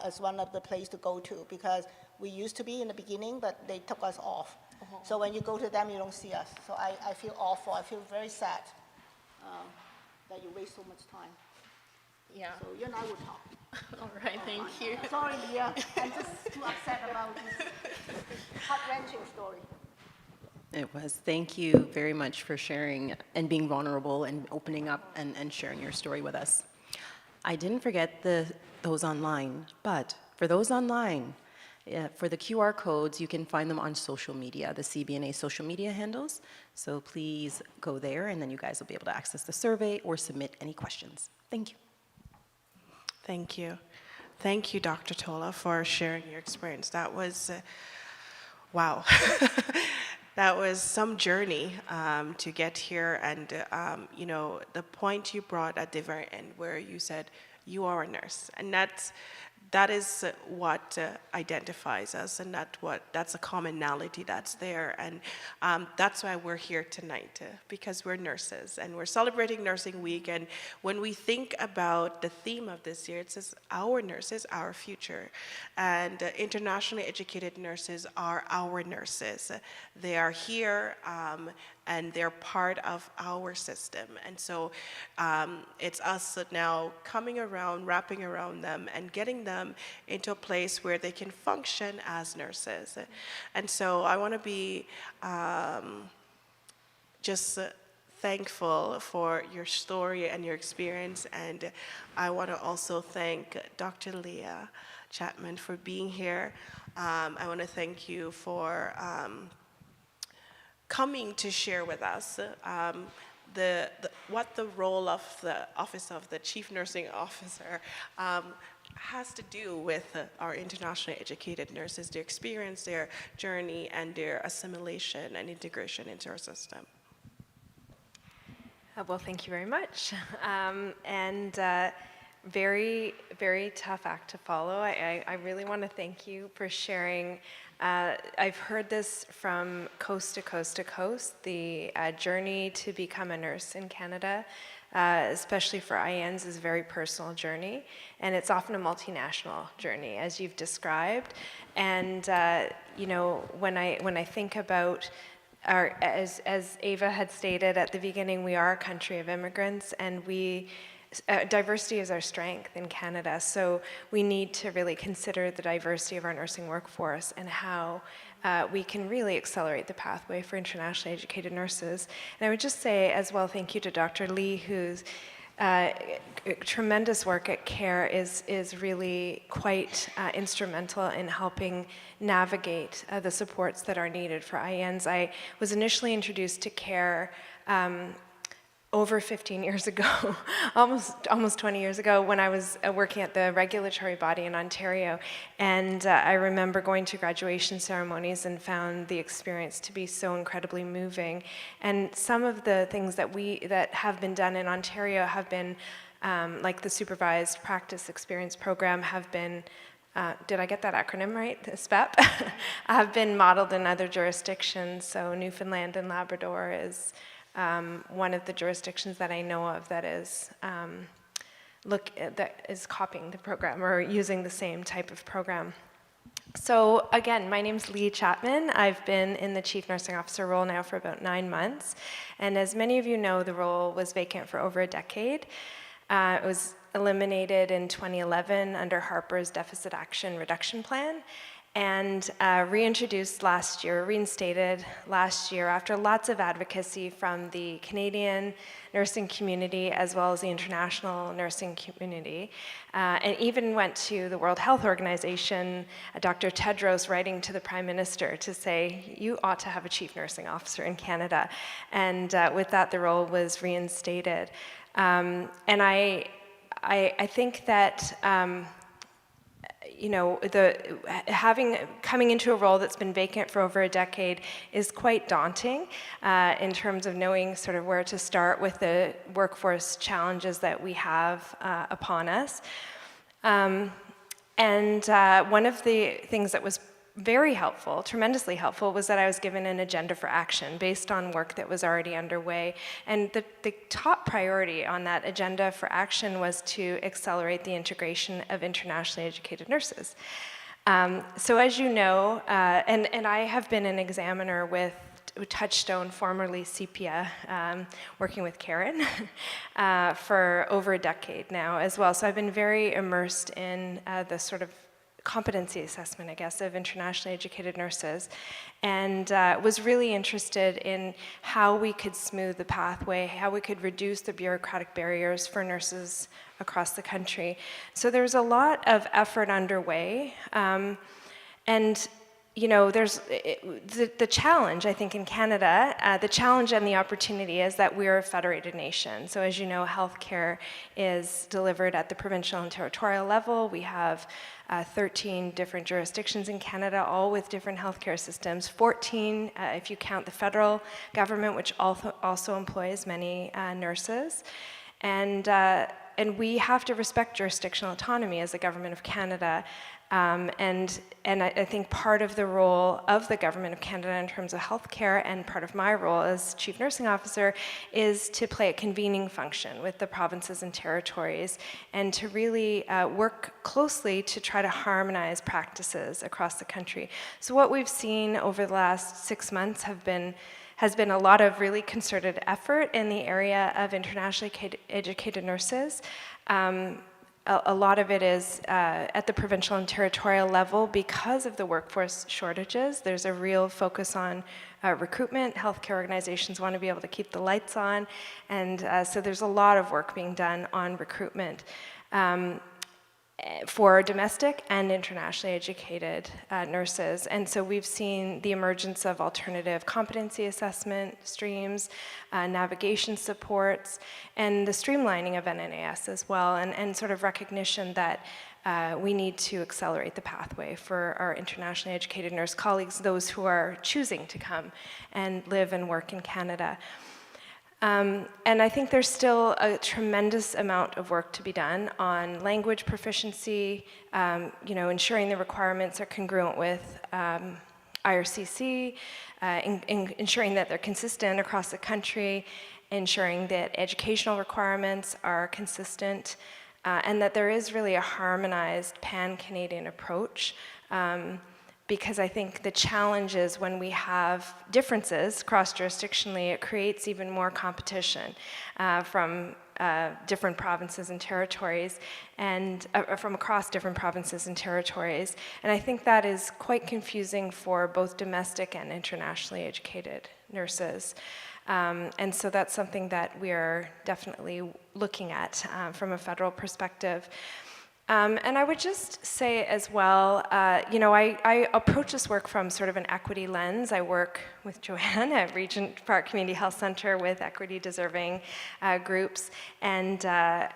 as one of the places to go to, because we used to be in the beginning, but they took us off. So when you go to them, you don't see us. So I feel awful. I feel very sad that you waste so much time. Yeah. So you and I will talk. All right, thank you. Sorry, Leah. I'm just too upset about this heart-wrenching story. It was. Thank you very much for sharing and being vulnerable and opening up and sharing your story with us. I didn't forget those online, but for those online, for the QR codes, you can find them on social media, the CBNA social media handles. So please go there, and then you guys will be able to access the survey or submit any questions. Thank you. Thank you. Thank you, Dr. Tola, for sharing your experience. That was, wow. That was some journey to get here. And, you know, the point you brought at the very end where you said, you are a nurse. And that is what identifies us, and that's a commonality that's there. And that's why we're here tonight, because we're nurses and we're celebrating Nursing Week. And when we think about the theme of this year, it says our nurses, our future. And internationally educated nurses are our nurses. They are here and they're part of our system. And so it's us now coming around, wrapping around them, and getting them into a place where they can function as nurses. And so I want to be just thankful for your story and your experience. And I want to also thank Dr. Leigh Chapman for being here. I want to thank you for coming to share with us what the role of the Office of the Chief Nursing Officer has to do with our internationally educated nurses, their experience, their journey, and their assimilation and integration into our system. Well, thank you very much. Very, very tough act to follow. I really want to thank you for sharing. I've heard this from coast to coast to coast, the journey to become a nurse in Canada, especially for IENs, is a very personal journey, and it's often a multinational journey, as you've described. And you know, when I think about as Ava had stated at the beginning, we are a country of immigrants, and diversity is our strength in Canada, so we need to really consider the diversity of our nursing workforce and how we can really accelerate the pathway for internationally educated nurses. And I would just say as well, thank you to Dr. Lee, whose tremendous work at CARE is really quite instrumental in helping navigate the supports that are needed for IENs. I was initially introduced to CARE over 15 years ago, almost 20 years ago, when I was working at the regulatory body in Ontario. And I remember going to graduation ceremonies and found the experience to be so incredibly moving. And some of the things that have been done in Ontario have been, like the Supervised Practice Experience Program, have been did I get that acronym right? SPEP, have been modeled in other jurisdictions. So Newfoundland and Labrador is one of the jurisdictions that I know of that is copying the program or using the same type of program. So again, my name's Leigh Chapman. I've been in the Chief Nursing Officer role now for about 9 months. And as many of you know, the role was vacant for over a decade. It was eliminated in 2011 under Harper's Deficit Action Reduction Plan, and reinstated last year after lots of advocacy from the Canadian nursing community as well as the international nursing community, and even went to the World Health Organization, Dr. Tedros writing to the Prime Minister to say, you ought to have a Chief Nursing Officer in Canada. And with that, the role was reinstated. And I think that you know, coming into a role that's been vacant for over a decade is quite daunting in terms of knowing sort of where to start with the workforce challenges that we have upon us. And one of the things that was very helpful, tremendously helpful, was that I was given an agenda for action based on work that was already underway. And the top priority on that agenda for action was to accelerate the integration of internationally educated nurses. So as you know, and I have been an examiner with Touchstone, formerly Sepia, working with Karen for over a decade now as well. So I've been very immersed in the sort of competency assessment, I guess, of internationally educated nurses, and was really interested in how we could smooth the pathway, how we could reduce the bureaucratic barriers for nurses across the country. So there's a lot of effort underway, and you know, there's the challenge, I think, in Canada, the challenge and the opportunity is that we're a federated nation. So as you know, healthcare is delivered at the provincial and territorial level. We have 13 different jurisdictions in Canada, all with different healthcare systems. 14, if you count the federal government, which also employs many nurses. And we have to respect jurisdictional autonomy as the Government of Canada. And I think part of the role of the Government of Canada in terms of healthcare, and part of my role as Chief Nursing Officer, is to play a convening function with the provinces and territories, and to really work closely to try to harmonize practices across the country. So what we've seen over the last 6 months has been a lot of really concerted effort in the area of internationally educated nurses. A lot of it is at the provincial and territorial level because of the workforce shortages. There's a real focus on recruitment. Healthcare organizations want to be able to keep the lights on, and so there's a lot of work being done on recruitment for domestic and internationally educated nurses. And so we've seen the emergence of alternative competency assessment streams, navigation supports, and the streamlining of NNAS as well, and sort of recognition that we need to accelerate the pathway for our internationally educated nurse colleagues, those who are choosing to come and live and work in Canada. And I think there's still a tremendous amount of work to be done on language proficiency, you know, ensuring the requirements are congruent with IRCC, ensuring that they're consistent across the country, ensuring that educational requirements are consistent, and that there is really a harmonized pan-Canadian approach. Because I think the challenge is when we have differences cross-jurisdictionally, it creates even more competition from different provinces and territories, and from across different provinces and territories. And I think that is quite confusing for both domestic and internationally educated nurses. And so that's something that we are definitely looking at from a federal perspective. And I would just say as well, you know, I approach this work from sort of an equity lens. I work with Joanne at Regent Park Community Health Center with equity deserving groups. And I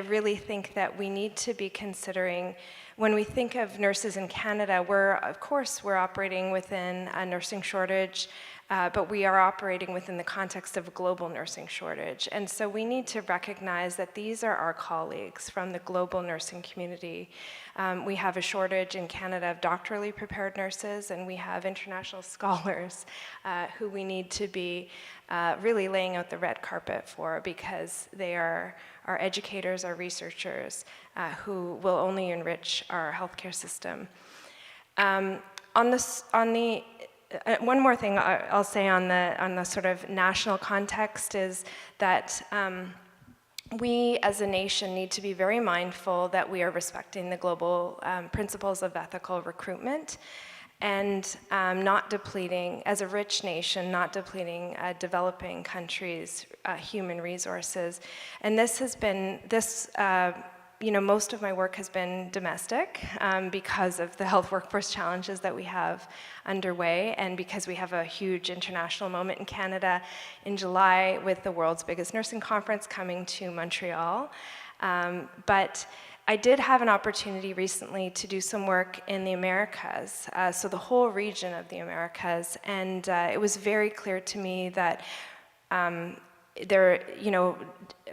really think that we need to be considering, when we think of nurses in Canada, of course, we're operating within a nursing shortage, but we are operating within the context of a global nursing shortage. And so we need to recognize that these are our colleagues from the global nursing community. We have a shortage in Canada of doctorally prepared nurses, and we have international scholars who we need to be really laying out the red carpet for, because they are our educators, our researchers, who will only enrich our healthcare system. One more thing I'll say on the sort of national context is that we as a nation need to be very mindful that we are respecting the global principles of ethical recruitment, and not depleting, as a rich nation, not depleting developing countries' human resources. And this has been, you know, most of my work has been domestic because of the health workforce challenges that we have underway, and because we have a huge international moment in Canada in July with the world's biggest nursing conference coming to Montreal. But I did have an opportunity recently to do some work in the Americas, so the whole region of the Americas, and it was very clear to me that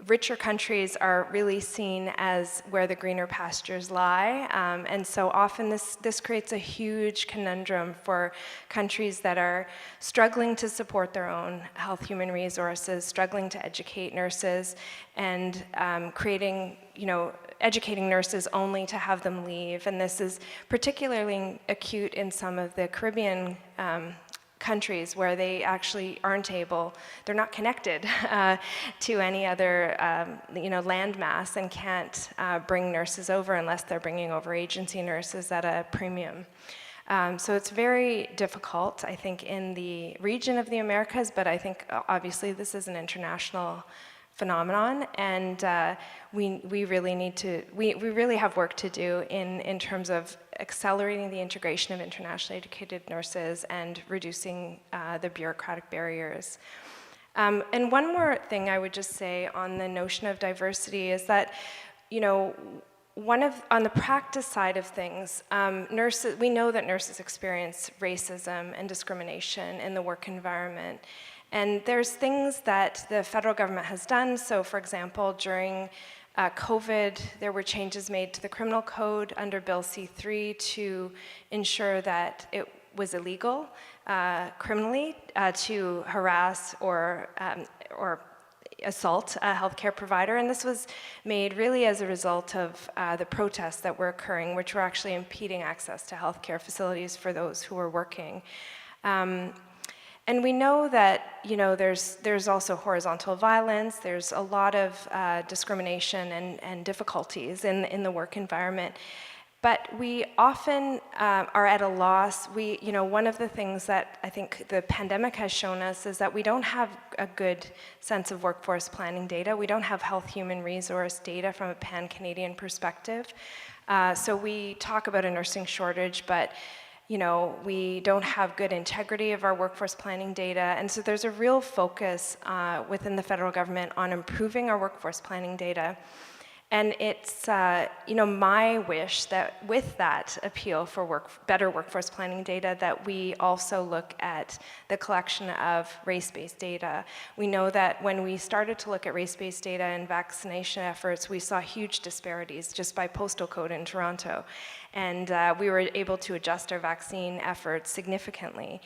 richer countries are really seen as where the greener pastures lie, and so often this creates a huge conundrum for countries that are struggling to support their own health human resources, struggling to educate nurses, and educating nurses only to have them leave. And this is particularly acute in some of the Caribbean countries where they actually aren't able, they're not connected to any other landmass and can't bring nurses over unless they're bringing over agency nurses at a premium. So it's very difficult, I think, in the region of the Americas, but I think obviously this is an international phenomenon, and we really need to, we really have work to do in terms of accelerating the integration of internationally educated nurses and reducing the bureaucratic barriers. And one more thing I would just say on the notion of diversity is that, on the practice side of things, nurses, we know that nurses experience racism and discrimination in the work environment. And there's things that the federal government has done. So for example, during COVID, there were changes made to the criminal code under Bill C-3 to ensure that it was illegal criminally to harass or assault a healthcare provider. And this was made really as a result of the protests that were occurring, which were actually impeding access to healthcare facilities for those who were working. And we know that there's also horizontal violence. There's a lot of discrimination and difficulties in the work environment. But we often are at a loss. One of the things that I think the pandemic has shown us is that we don't have a good sense of workforce planning data. We don't have health human resource data from a pan-Canadian perspective. So we talk about a nursing shortage, but we don't have good integrity of our workforce planning data. And so there's a real focus within the federal government on improving our workforce planning data. And it's my wish that with that appeal for better workforce planning data, that we also look at the collection of race-based data. We know that when we started to look at race-based data and vaccination efforts, we saw huge disparities just by postal code in Toronto. And we were able to adjust our vaccine efforts significantly.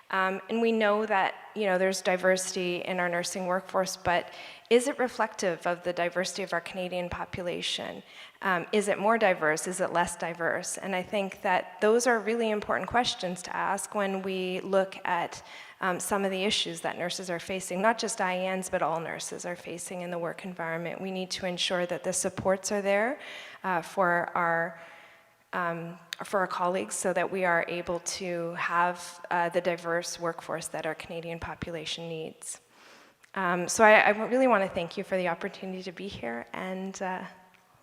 And we know that there's diversity in our nursing workforce, but is it reflective of the diversity of our Canadian population? Is it more diverse? Is it less diverse? And I think that those are really important questions to ask when we look at some of the issues that nurses are facing, not just IENs, but all nurses are facing in the work environment. We need to ensure that the supports are there for our colleagues so that we are able to have the diverse workforce that our Canadian population needs. So I really want to thank you for the opportunity to be here and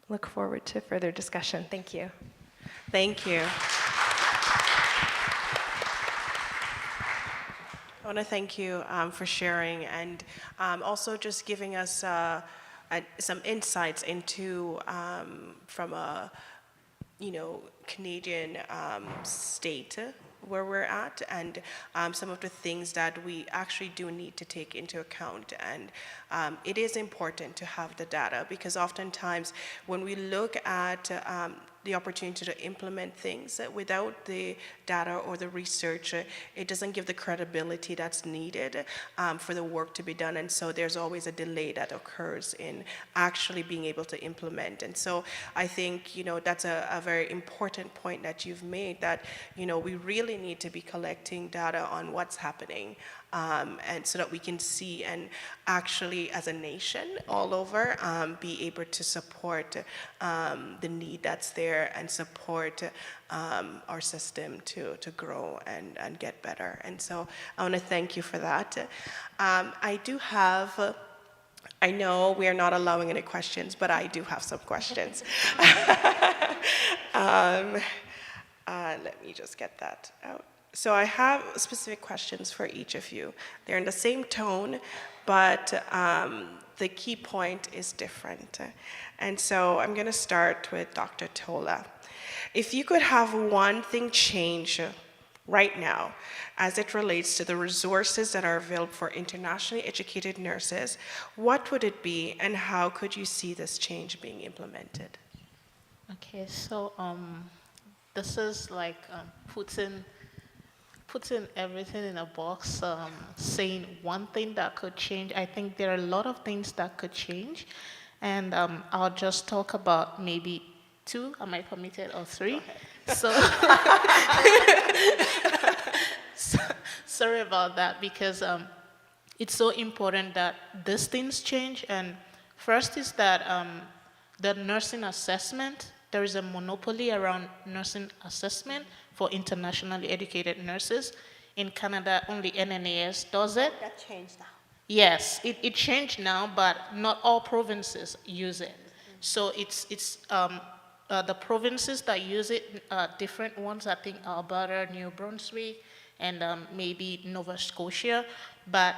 look forward to further discussion. Thank you. Thank you. I want to thank you for sharing and also just giving us some insights into from a Canadian state where we're at, and some of the things that we actually do need to take into account. And it is important to have the data, because oftentimes when we look at the opportunity to implement things without the data or the research, it doesn't give the credibility that's needed for the work to be done. And so there's always a delay that occurs in actually being able to implement. And so I think, that's a very important point that you've made, that, we really need to be collecting data on what's happening. And so that we can see and actually, as a nation all over, be able to support the need that's there and support our system to grow and get better. And so I want to thank you for that. I do have, I know we are not allowing any questions, but I do have some questions. Let me just get that out. So I have specific questions for each of you. They're in the same tone, but the key point is different. And so I'm going to start with Dr. Tola. If you could have one thing change right now as it relates to the resources that are available for internationally educated nurses, what would it be, and how could you see this change being implemented? Okay, so this is like putting everything in a box, saying one thing that could change. I think there are a lot of things that could change, and I'll just talk about maybe 2. Am I permitted, or 3? So, sorry about that, because it's so important that these things change. And first is that the nursing assessment, there is a monopoly around nursing assessment for internationally educated nurses. In Canada, only NNAS does it. That changed now. Yes, it changed now, but not all provinces use it. So it's the provinces that use it, different ones, I think Alberta, New Brunswick, and maybe Nova Scotia, but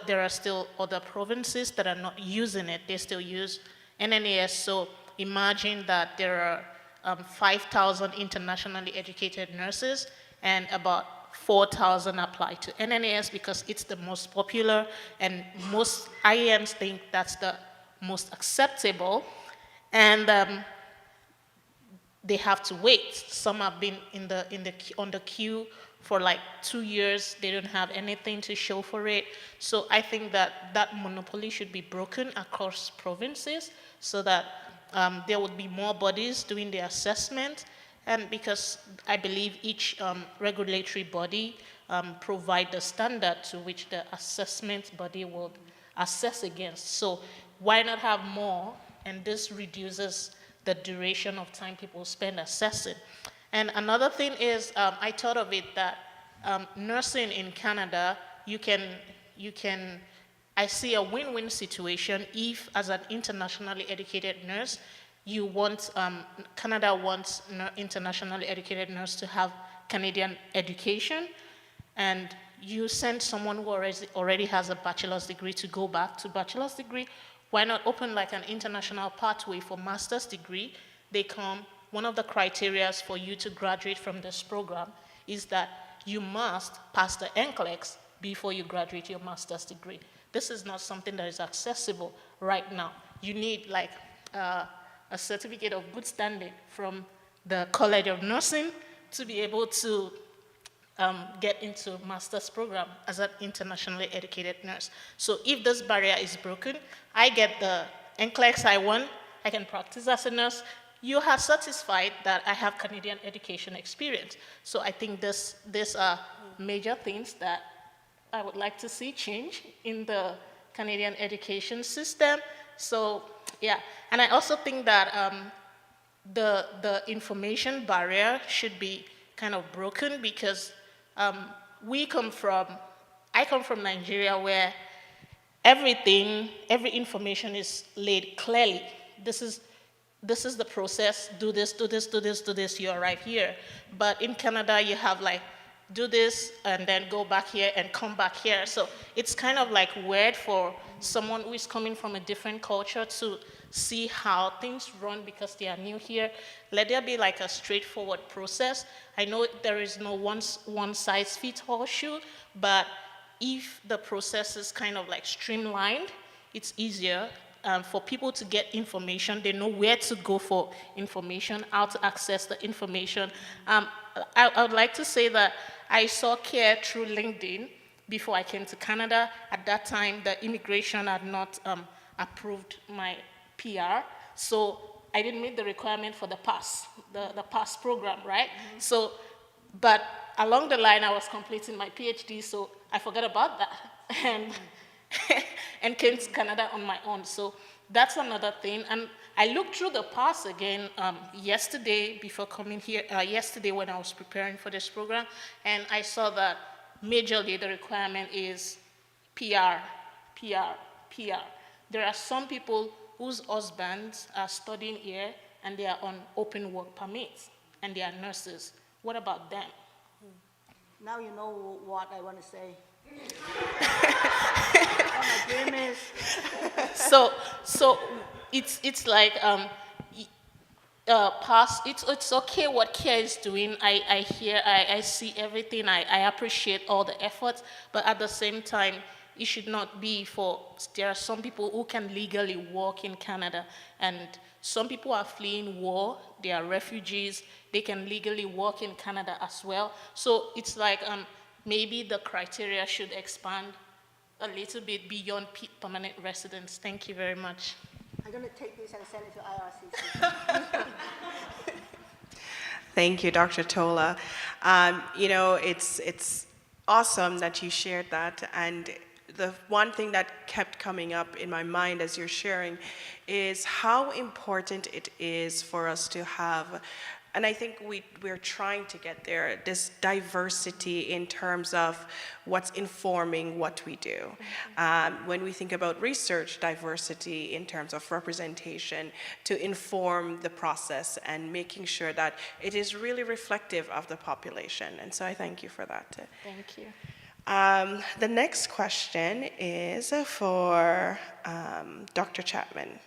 there are still other provinces that are not using it. They still use NNAS. So imagine that there are 5,000 internationally educated nurses, and about 4,000 apply to NNAS because it's the most popular, and most IENs think that's the most acceptable, and they have to wait. Some have been on the queue for like 2 years. They don't have anything to show for it. So I think that monopoly should be broken across provinces, so that there would be more bodies doing the assessment. And because I believe each regulatory body provide the standard to which the assessment body will assess against. So why not have more? And this reduces the duration of time people spend assessing. And another thing is, I thought of it that nursing in Canada, I see a win-win situation if, as an internationally educated nurse, Canada wants internationally educated nurse to have Canadian education, and you send someone who already has a bachelor's degree to go back to bachelor's degree. Why not open like an international pathway for master's degree? One of the criteria for you to graduate from this program is that you must pass the NCLEX before you graduate your master's degree. This is not something that is accessible right now. You need like a certificate of good standing from the College of Nursing to be able to get into master's program as an internationally educated nurse. So if this barrier is broken, I get the NCLEX I want, I can practice as a nurse. You are satisfied that I have Canadian education experience. So I think these are major things that I would like to see change in the Canadian education system. So yeah, and I also think that the information barrier should be kind of broken, because I come from Nigeria, where every information is laid clearly. This is the process, do this, do this, do this, do this, you arrive here. But in Canada, you have like, do this, and then go back here and come back here. So it's kind of like weird for someone who is coming from a different culture to see how things run because they are new here. Let there be like a straightforward process. I know there is no one-size-fits-all shoe, but if the process is kind of like streamlined, it's easier for people to get information. They know where to go for information, how to access the information. I would like to say that I saw care through LinkedIn before I came to Canada. At that time, the immigration had not approved my PR, so I didn't meet the requirement for the PASS, the PASS program, right? Mm-hmm. So, but along the line, I was completing my PhD, so I forgot about that and came to Canada on my own. So that's another thing. And I looked through the PASS again yesterday before coming here, yesterday when I was preparing for this program, and I saw that majorly the requirement is PR. There are some people whose husbands are studying here and they are on open work permits and they are nurses. What about them? Now you know what I want to say. What my dream is. So it's like it's okay what CARE is doing. I hear, I see everything. I appreciate all the efforts, but at the same time, it should not be there are some people who can legally work in Canada, and some people are fleeing war, they are refugees, they can legally work in Canada as well. So it's like maybe the criteria should expand a little bit beyond permanent residents. Thank you very much. I'm going to take this and send it to IRCC. Thank you, Dr. Tola. It's awesome that you shared that. And the one thing that kept coming up in my mind as you're sharing is how important it is for us to have, and I think we're trying to get there, this diversity in terms of what's informing what we do. When we think about research, diversity in terms of representation to inform the process and making sure that it is really reflective of the population. And so I thank you for that. Thank you. The next question is for Dr. Chapman.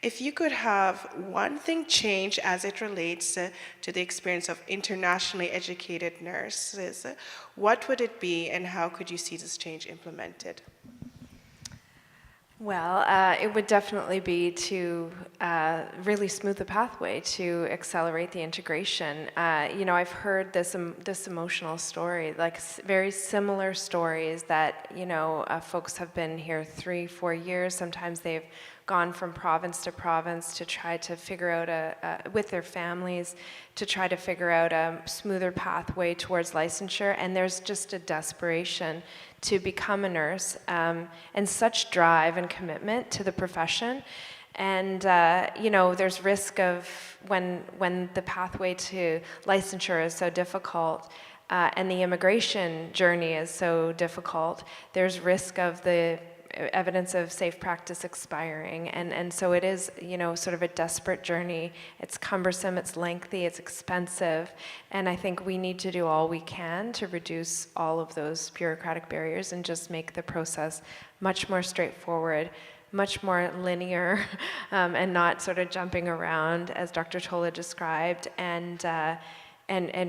If you could have one thing change as it relates to the experience of internationally educated nurses, what would it be and how could you see this change implemented? Well, it would definitely be to really smooth the pathway to accelerate the integration. I've heard this emotional story, like very similar stories that, folks have been here 3-4 years. Sometimes they've gone from province to province to try to figure out with their families, to try to figure out a smoother pathway towards licensure. And there's just a desperation to become a nurse, and such drive and commitment to the profession. And, there's risk of when the pathway to licensure is so difficult, and the immigration journey is so difficult, there's risk of the evidence of safe practice expiring. And so it is, sort of a desperate journey. It's cumbersome, it's lengthy, it's expensive. And I think we need to do all we can to reduce all of those bureaucratic barriers and just make the process much more straightforward, much more linear, and not sort of jumping around as Dr. Tola described, and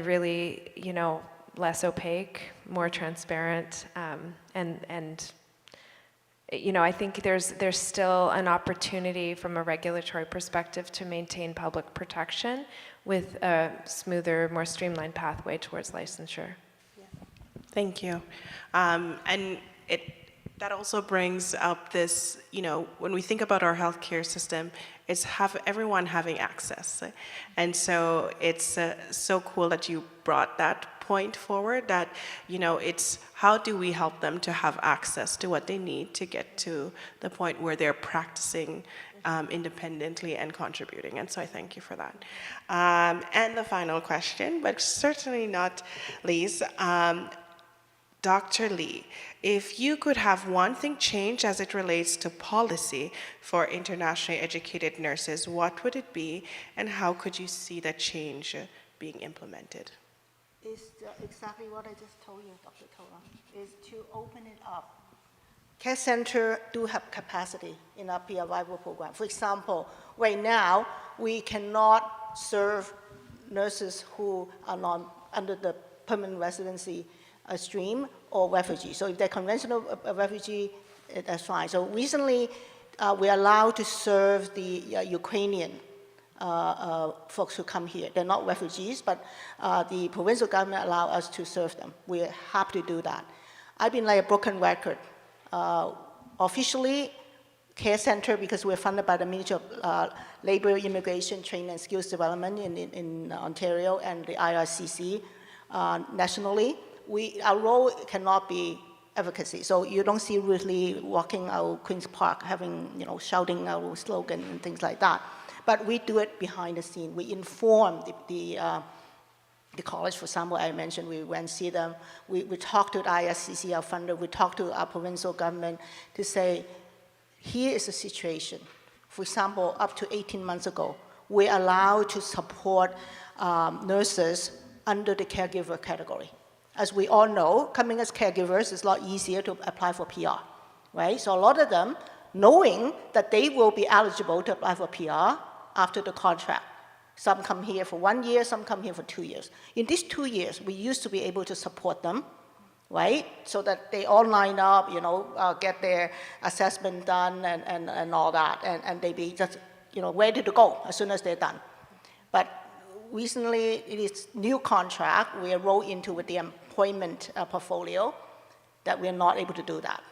really, less opaque, more transparent, and I think there's still an opportunity from a regulatory perspective to maintain public protection with a smoother, more streamlined pathway towards licensure. Thank you. That also brings up this, when we think about our healthcare system, it's everyone having access. And so it's so cool that you brought that point forward, that, it's how do we help them to have access to what they need to get to the point where they're practicing independently and contributing. And so I thank you for that. And the final question, but certainly not least, Dr. Lee, if you could have one thing change as it relates to policy for internationally educated nurses, what would it be, and how could you see that change being implemented? Is exactly what I just told you, Dr. Tola, is to open it up. Care center do have capacity in our peer arrival program. For example, right now, we cannot serve nurses who are not under the permanent residency stream or refugees. So if they're conventional refugee, that's fine. So recently, we're allowed to serve the Ukrainian folks who come here. They're not refugees, but the provincial government allows us to serve them. We're happy to do that. I've been like a broken record. Officially, Care Center, because we're funded by the Ministry of Labor, Immigration, Training and Skills Development in Ontario and the IRCC nationally, our role cannot be advocacy. So you don't see Ruth Lee walking out Queen's Park having, shouting our slogan and things like that. But we do it behind the scene. We inform the college, for example, I mentioned, we went and see them. We talk to the ISCC, our funder. We talk to our provincial government to say, here is the situation. For example, up to 18 months ago, we're allowed to support nurses under the caregiver category. As we all know, coming as caregivers is a lot easier to apply for PR, right? So a lot of them, knowing that they will be eligible to apply for PR after the contract. Some come here for 1 year, some come here for 2 years. In these 2 years, we used to be able to support them, right? So that they all line up, get their assessment done and all that, and they be just, ready to go as soon as they're done. But recently, it is new contract we enroll into with the employment portfolio that we're not able to do that.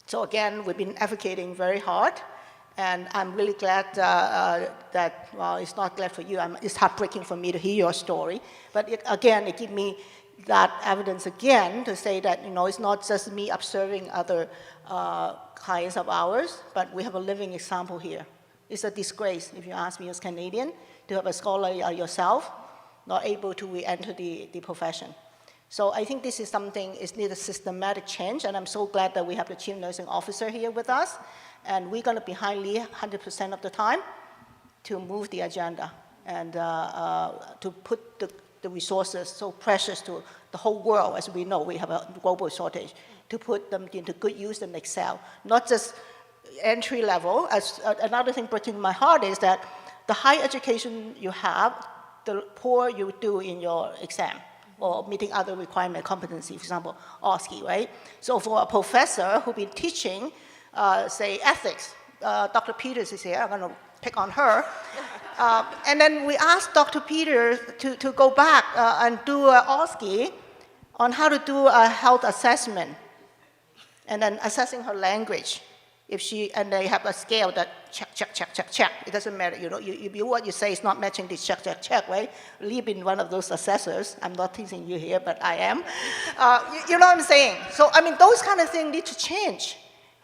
So again, we've been advocating very hard, and I'm really glad well, it's not glad for you, it's heartbreaking for me to hear your story, but it gives me that evidence again to say that, it's not just me observing other clients of ours, but we have a living example here. It's a disgrace, if you ask me as Canadian, to have a scholar yourself not able to re-enter the profession. So I think this is something, it needs a systematic change, and I'm so glad that we have the Chief Nursing Officer here with us, and we're going to be behind Leigh 100% of the time to move the agenda and to put the resources so precious to the whole world, as we know we have a global shortage, to put them into good use and excel, not just entry level. Another thing breaking my heart is that the higher education you have, the poorer you do in your exam or meeting other requirement competency, for example, OSCE, right? So for a professor who's been teaching, say, ethics, Dr. Peters is here, I'm going to pick on her, and then we asked Dr. Peters to go back and do OSCE on how to do a health assessment, and then assessing her language. And they have a scale that check, check, check, check, check. It doesn't matter, what you say is not matching this check, check, check, right? Leigh been one of those assessors. I'm not teasing you here, but I am. You know what I'm saying? So, those kind of things need to change.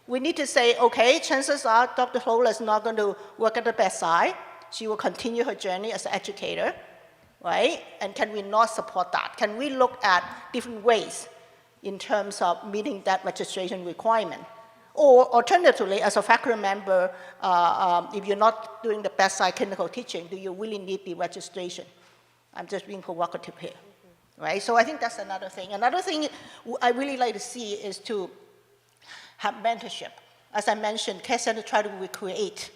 We need to say, okay, chances are Dr. Tola is not going to work at the bedside. She will continue her journey as an educator, right? And can we not support that? Can we look at different ways in terms of meeting that registration requirement? Or alternatively, as a faculty member, if you're not doing the bedside clinical teaching, do you really need the registration? I'm just being provocative here, right? So I think that's another thing. Another thing I really like to see is to have mentorship. As I mentioned, Care Center try to recreate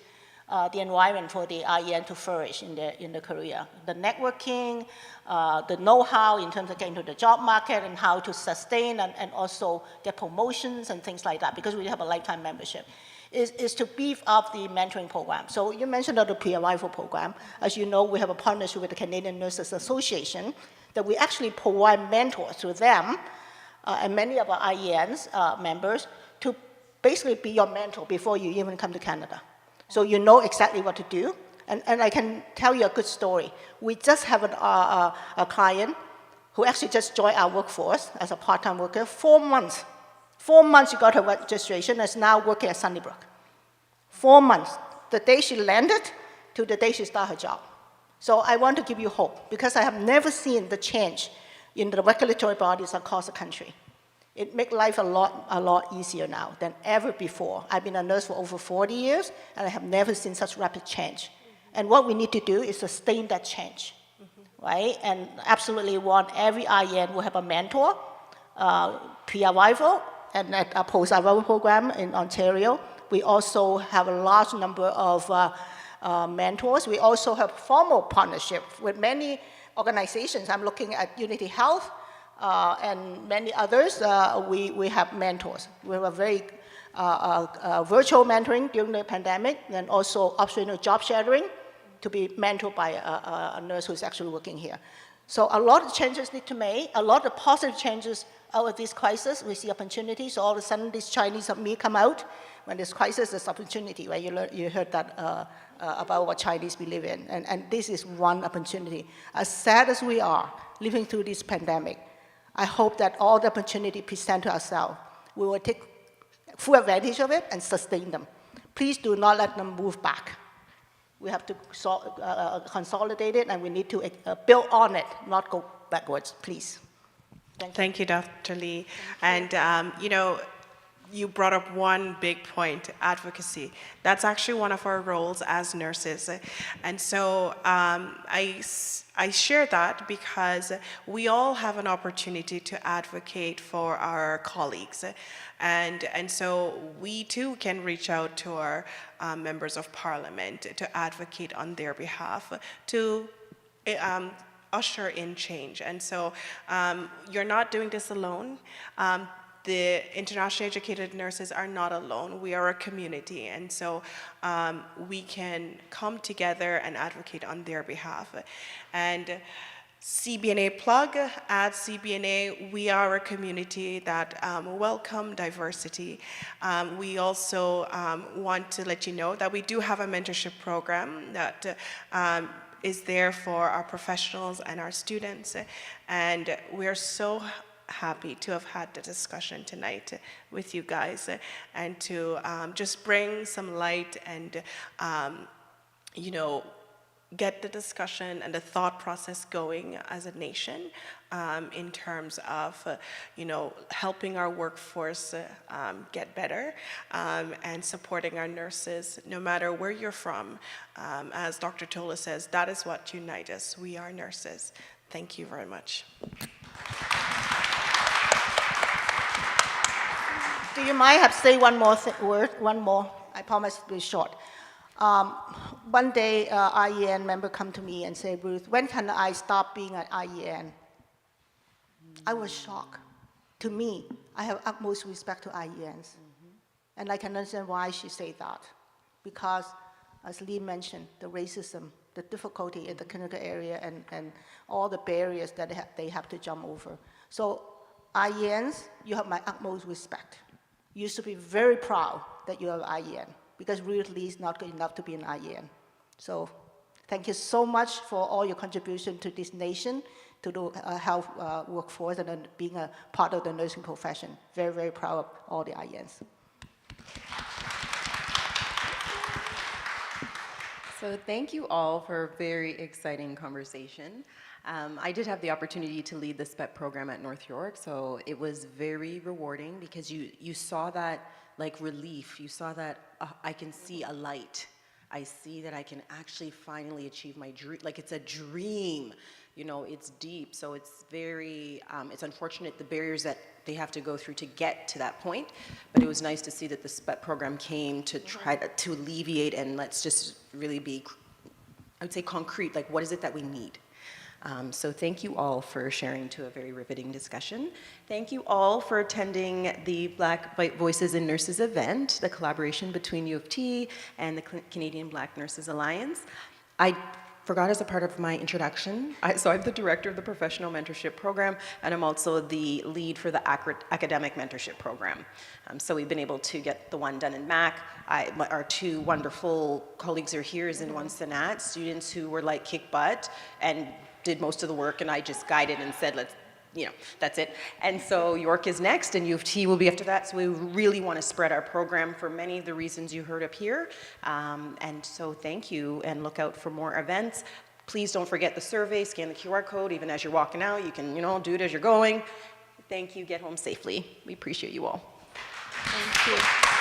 the environment for the IEN to flourish in the career. The networking, the know-how in terms of getting to the job market and how to sustain and also get promotions and things like that, because we have a lifetime membership, is to beef up the mentoring program. So you mentioned the pre-arrival program. As you know, we have a partnership with the Canadian Nurses Association that we actually provide mentors to them and many of our IENs members to basically be your mentor before you even come to Canada. So you know exactly what to do. And I can tell you a good story. We just have a client who actually just joined our workforce as a part-time worker. 4 months. 4 months she got her registration and is now working at Sunnybrook. 4 months. The day she landed to the day she started her job. So I want to give you hope, because I have never seen the change in the regulatory bodies across the country. It makes life a lot easier now than ever before. I've been a nurse for over 40 years, and I have never seen such rapid change. And what we need to do is sustain that change, right? And absolutely want every IEN will have a mentor, pre-arrival, and at a post-arrival program in Ontario. We also have a large number of mentors. We also have formal partnership with many organizations. I'm looking at Unity Health, and many others. We have mentors. We have a very virtual mentoring during the pandemic, and also optional job sharing to be mentored by a nurse who's actually working here. So a lot of changes need to be made, a lot of positive changes out of this crisis. We see opportunities. So all of a sudden, this Chinese of me come out. When there's crisis, there's opportunity, right? You heard that about what Chinese we live in. And this is one opportunity. As sad as we are living through this pandemic, I hope that all the opportunity present to ourselves, we will take full advantage of it and sustain them. Please do not let them move back. We have to consolidate it, and we need to build on it, not go backwards, please. Thank you, Dr. Lee. And, you brought up one big point, advocacy. That's actually one of our roles as nurses. And so I share that because we all have an opportunity to advocate for our colleagues. And so we too can reach out to our members of parliament to advocate on their behalf, to usher in change. And so you're not doing this alone. The internationally educated nurses are not alone. We are a community, and so we can come together and advocate on their behalf. And CBNA plug, at CBNA, we are a community that welcome diversity. We also want to let you know that we do have a mentorship program that is there for our professionals and our students. And we're so happy to have had the discussion tonight with you guys and to just bring some light and, you know, get the discussion and the thought process going as a nation in terms of, you know, helping our workforce get better and supporting our nurses, no matter where you're from. As Dr. Tola says, that is what unites us. We are nurses. Thank you very much. Do you mind have say one more word? One more. I promise to be short. One day, IEN member come to me and say, Ruth, when can I stop being an IEN? I was shocked. To me, I have utmost respect to IENs. And I can understand why she said that. Because, as Leigh mentioned, the racism, the difficulty in the clinical area, and all the barriers that they have to jump over. So, IENs, you have my utmost respect. You should be very proud that you are an IEN, because Ruth Lee is not good enough to be an IEN. So thank you so much for all your contribution to this nation, to the health workforce, and then being a part of the nursing profession. Very, very proud of all the IENs. So thank you all for a very exciting conversation. I did have the opportunity to lead the SPEP program at North York, so it was very rewarding because you saw that like relief. You saw that I can see a light. I see that I can actually finally achieve my dream. Like it's a dream, you know, it's deep. So it's very, it's unfortunate the barriers that they have to go through to get to that point, but it was nice to see that the SPEP program came to try to alleviate, and let's just really be, I would say concrete, like what is it that we need? So thank you all for sharing to a very riveting discussion. Thank you all for attending the Black Voices in Nurses event, the collaboration between U of T and the Canadian Black Nurses Alliance. I forgot as a part of my introduction, so I'm the director of the Professional Mentorship Program, and I'm also the lead for the Academic Mentorship Program. So we've been able to get the one done in MAC. Our two wonderful colleagues are here, is in one Senat, students who were like kick butt and did most of the work, and I just guided and said, let's, you know, that's it. And so York is next, and U of T will be after that. So we really want to spread our program for many of the reasons you heard up here. And so thank you, and look out for more events. Please don't forget the survey, scan the QR code, even as you're walking out. You can, you know, do it as you're going. Thank you, get home safely. We appreciate you all. Thank you.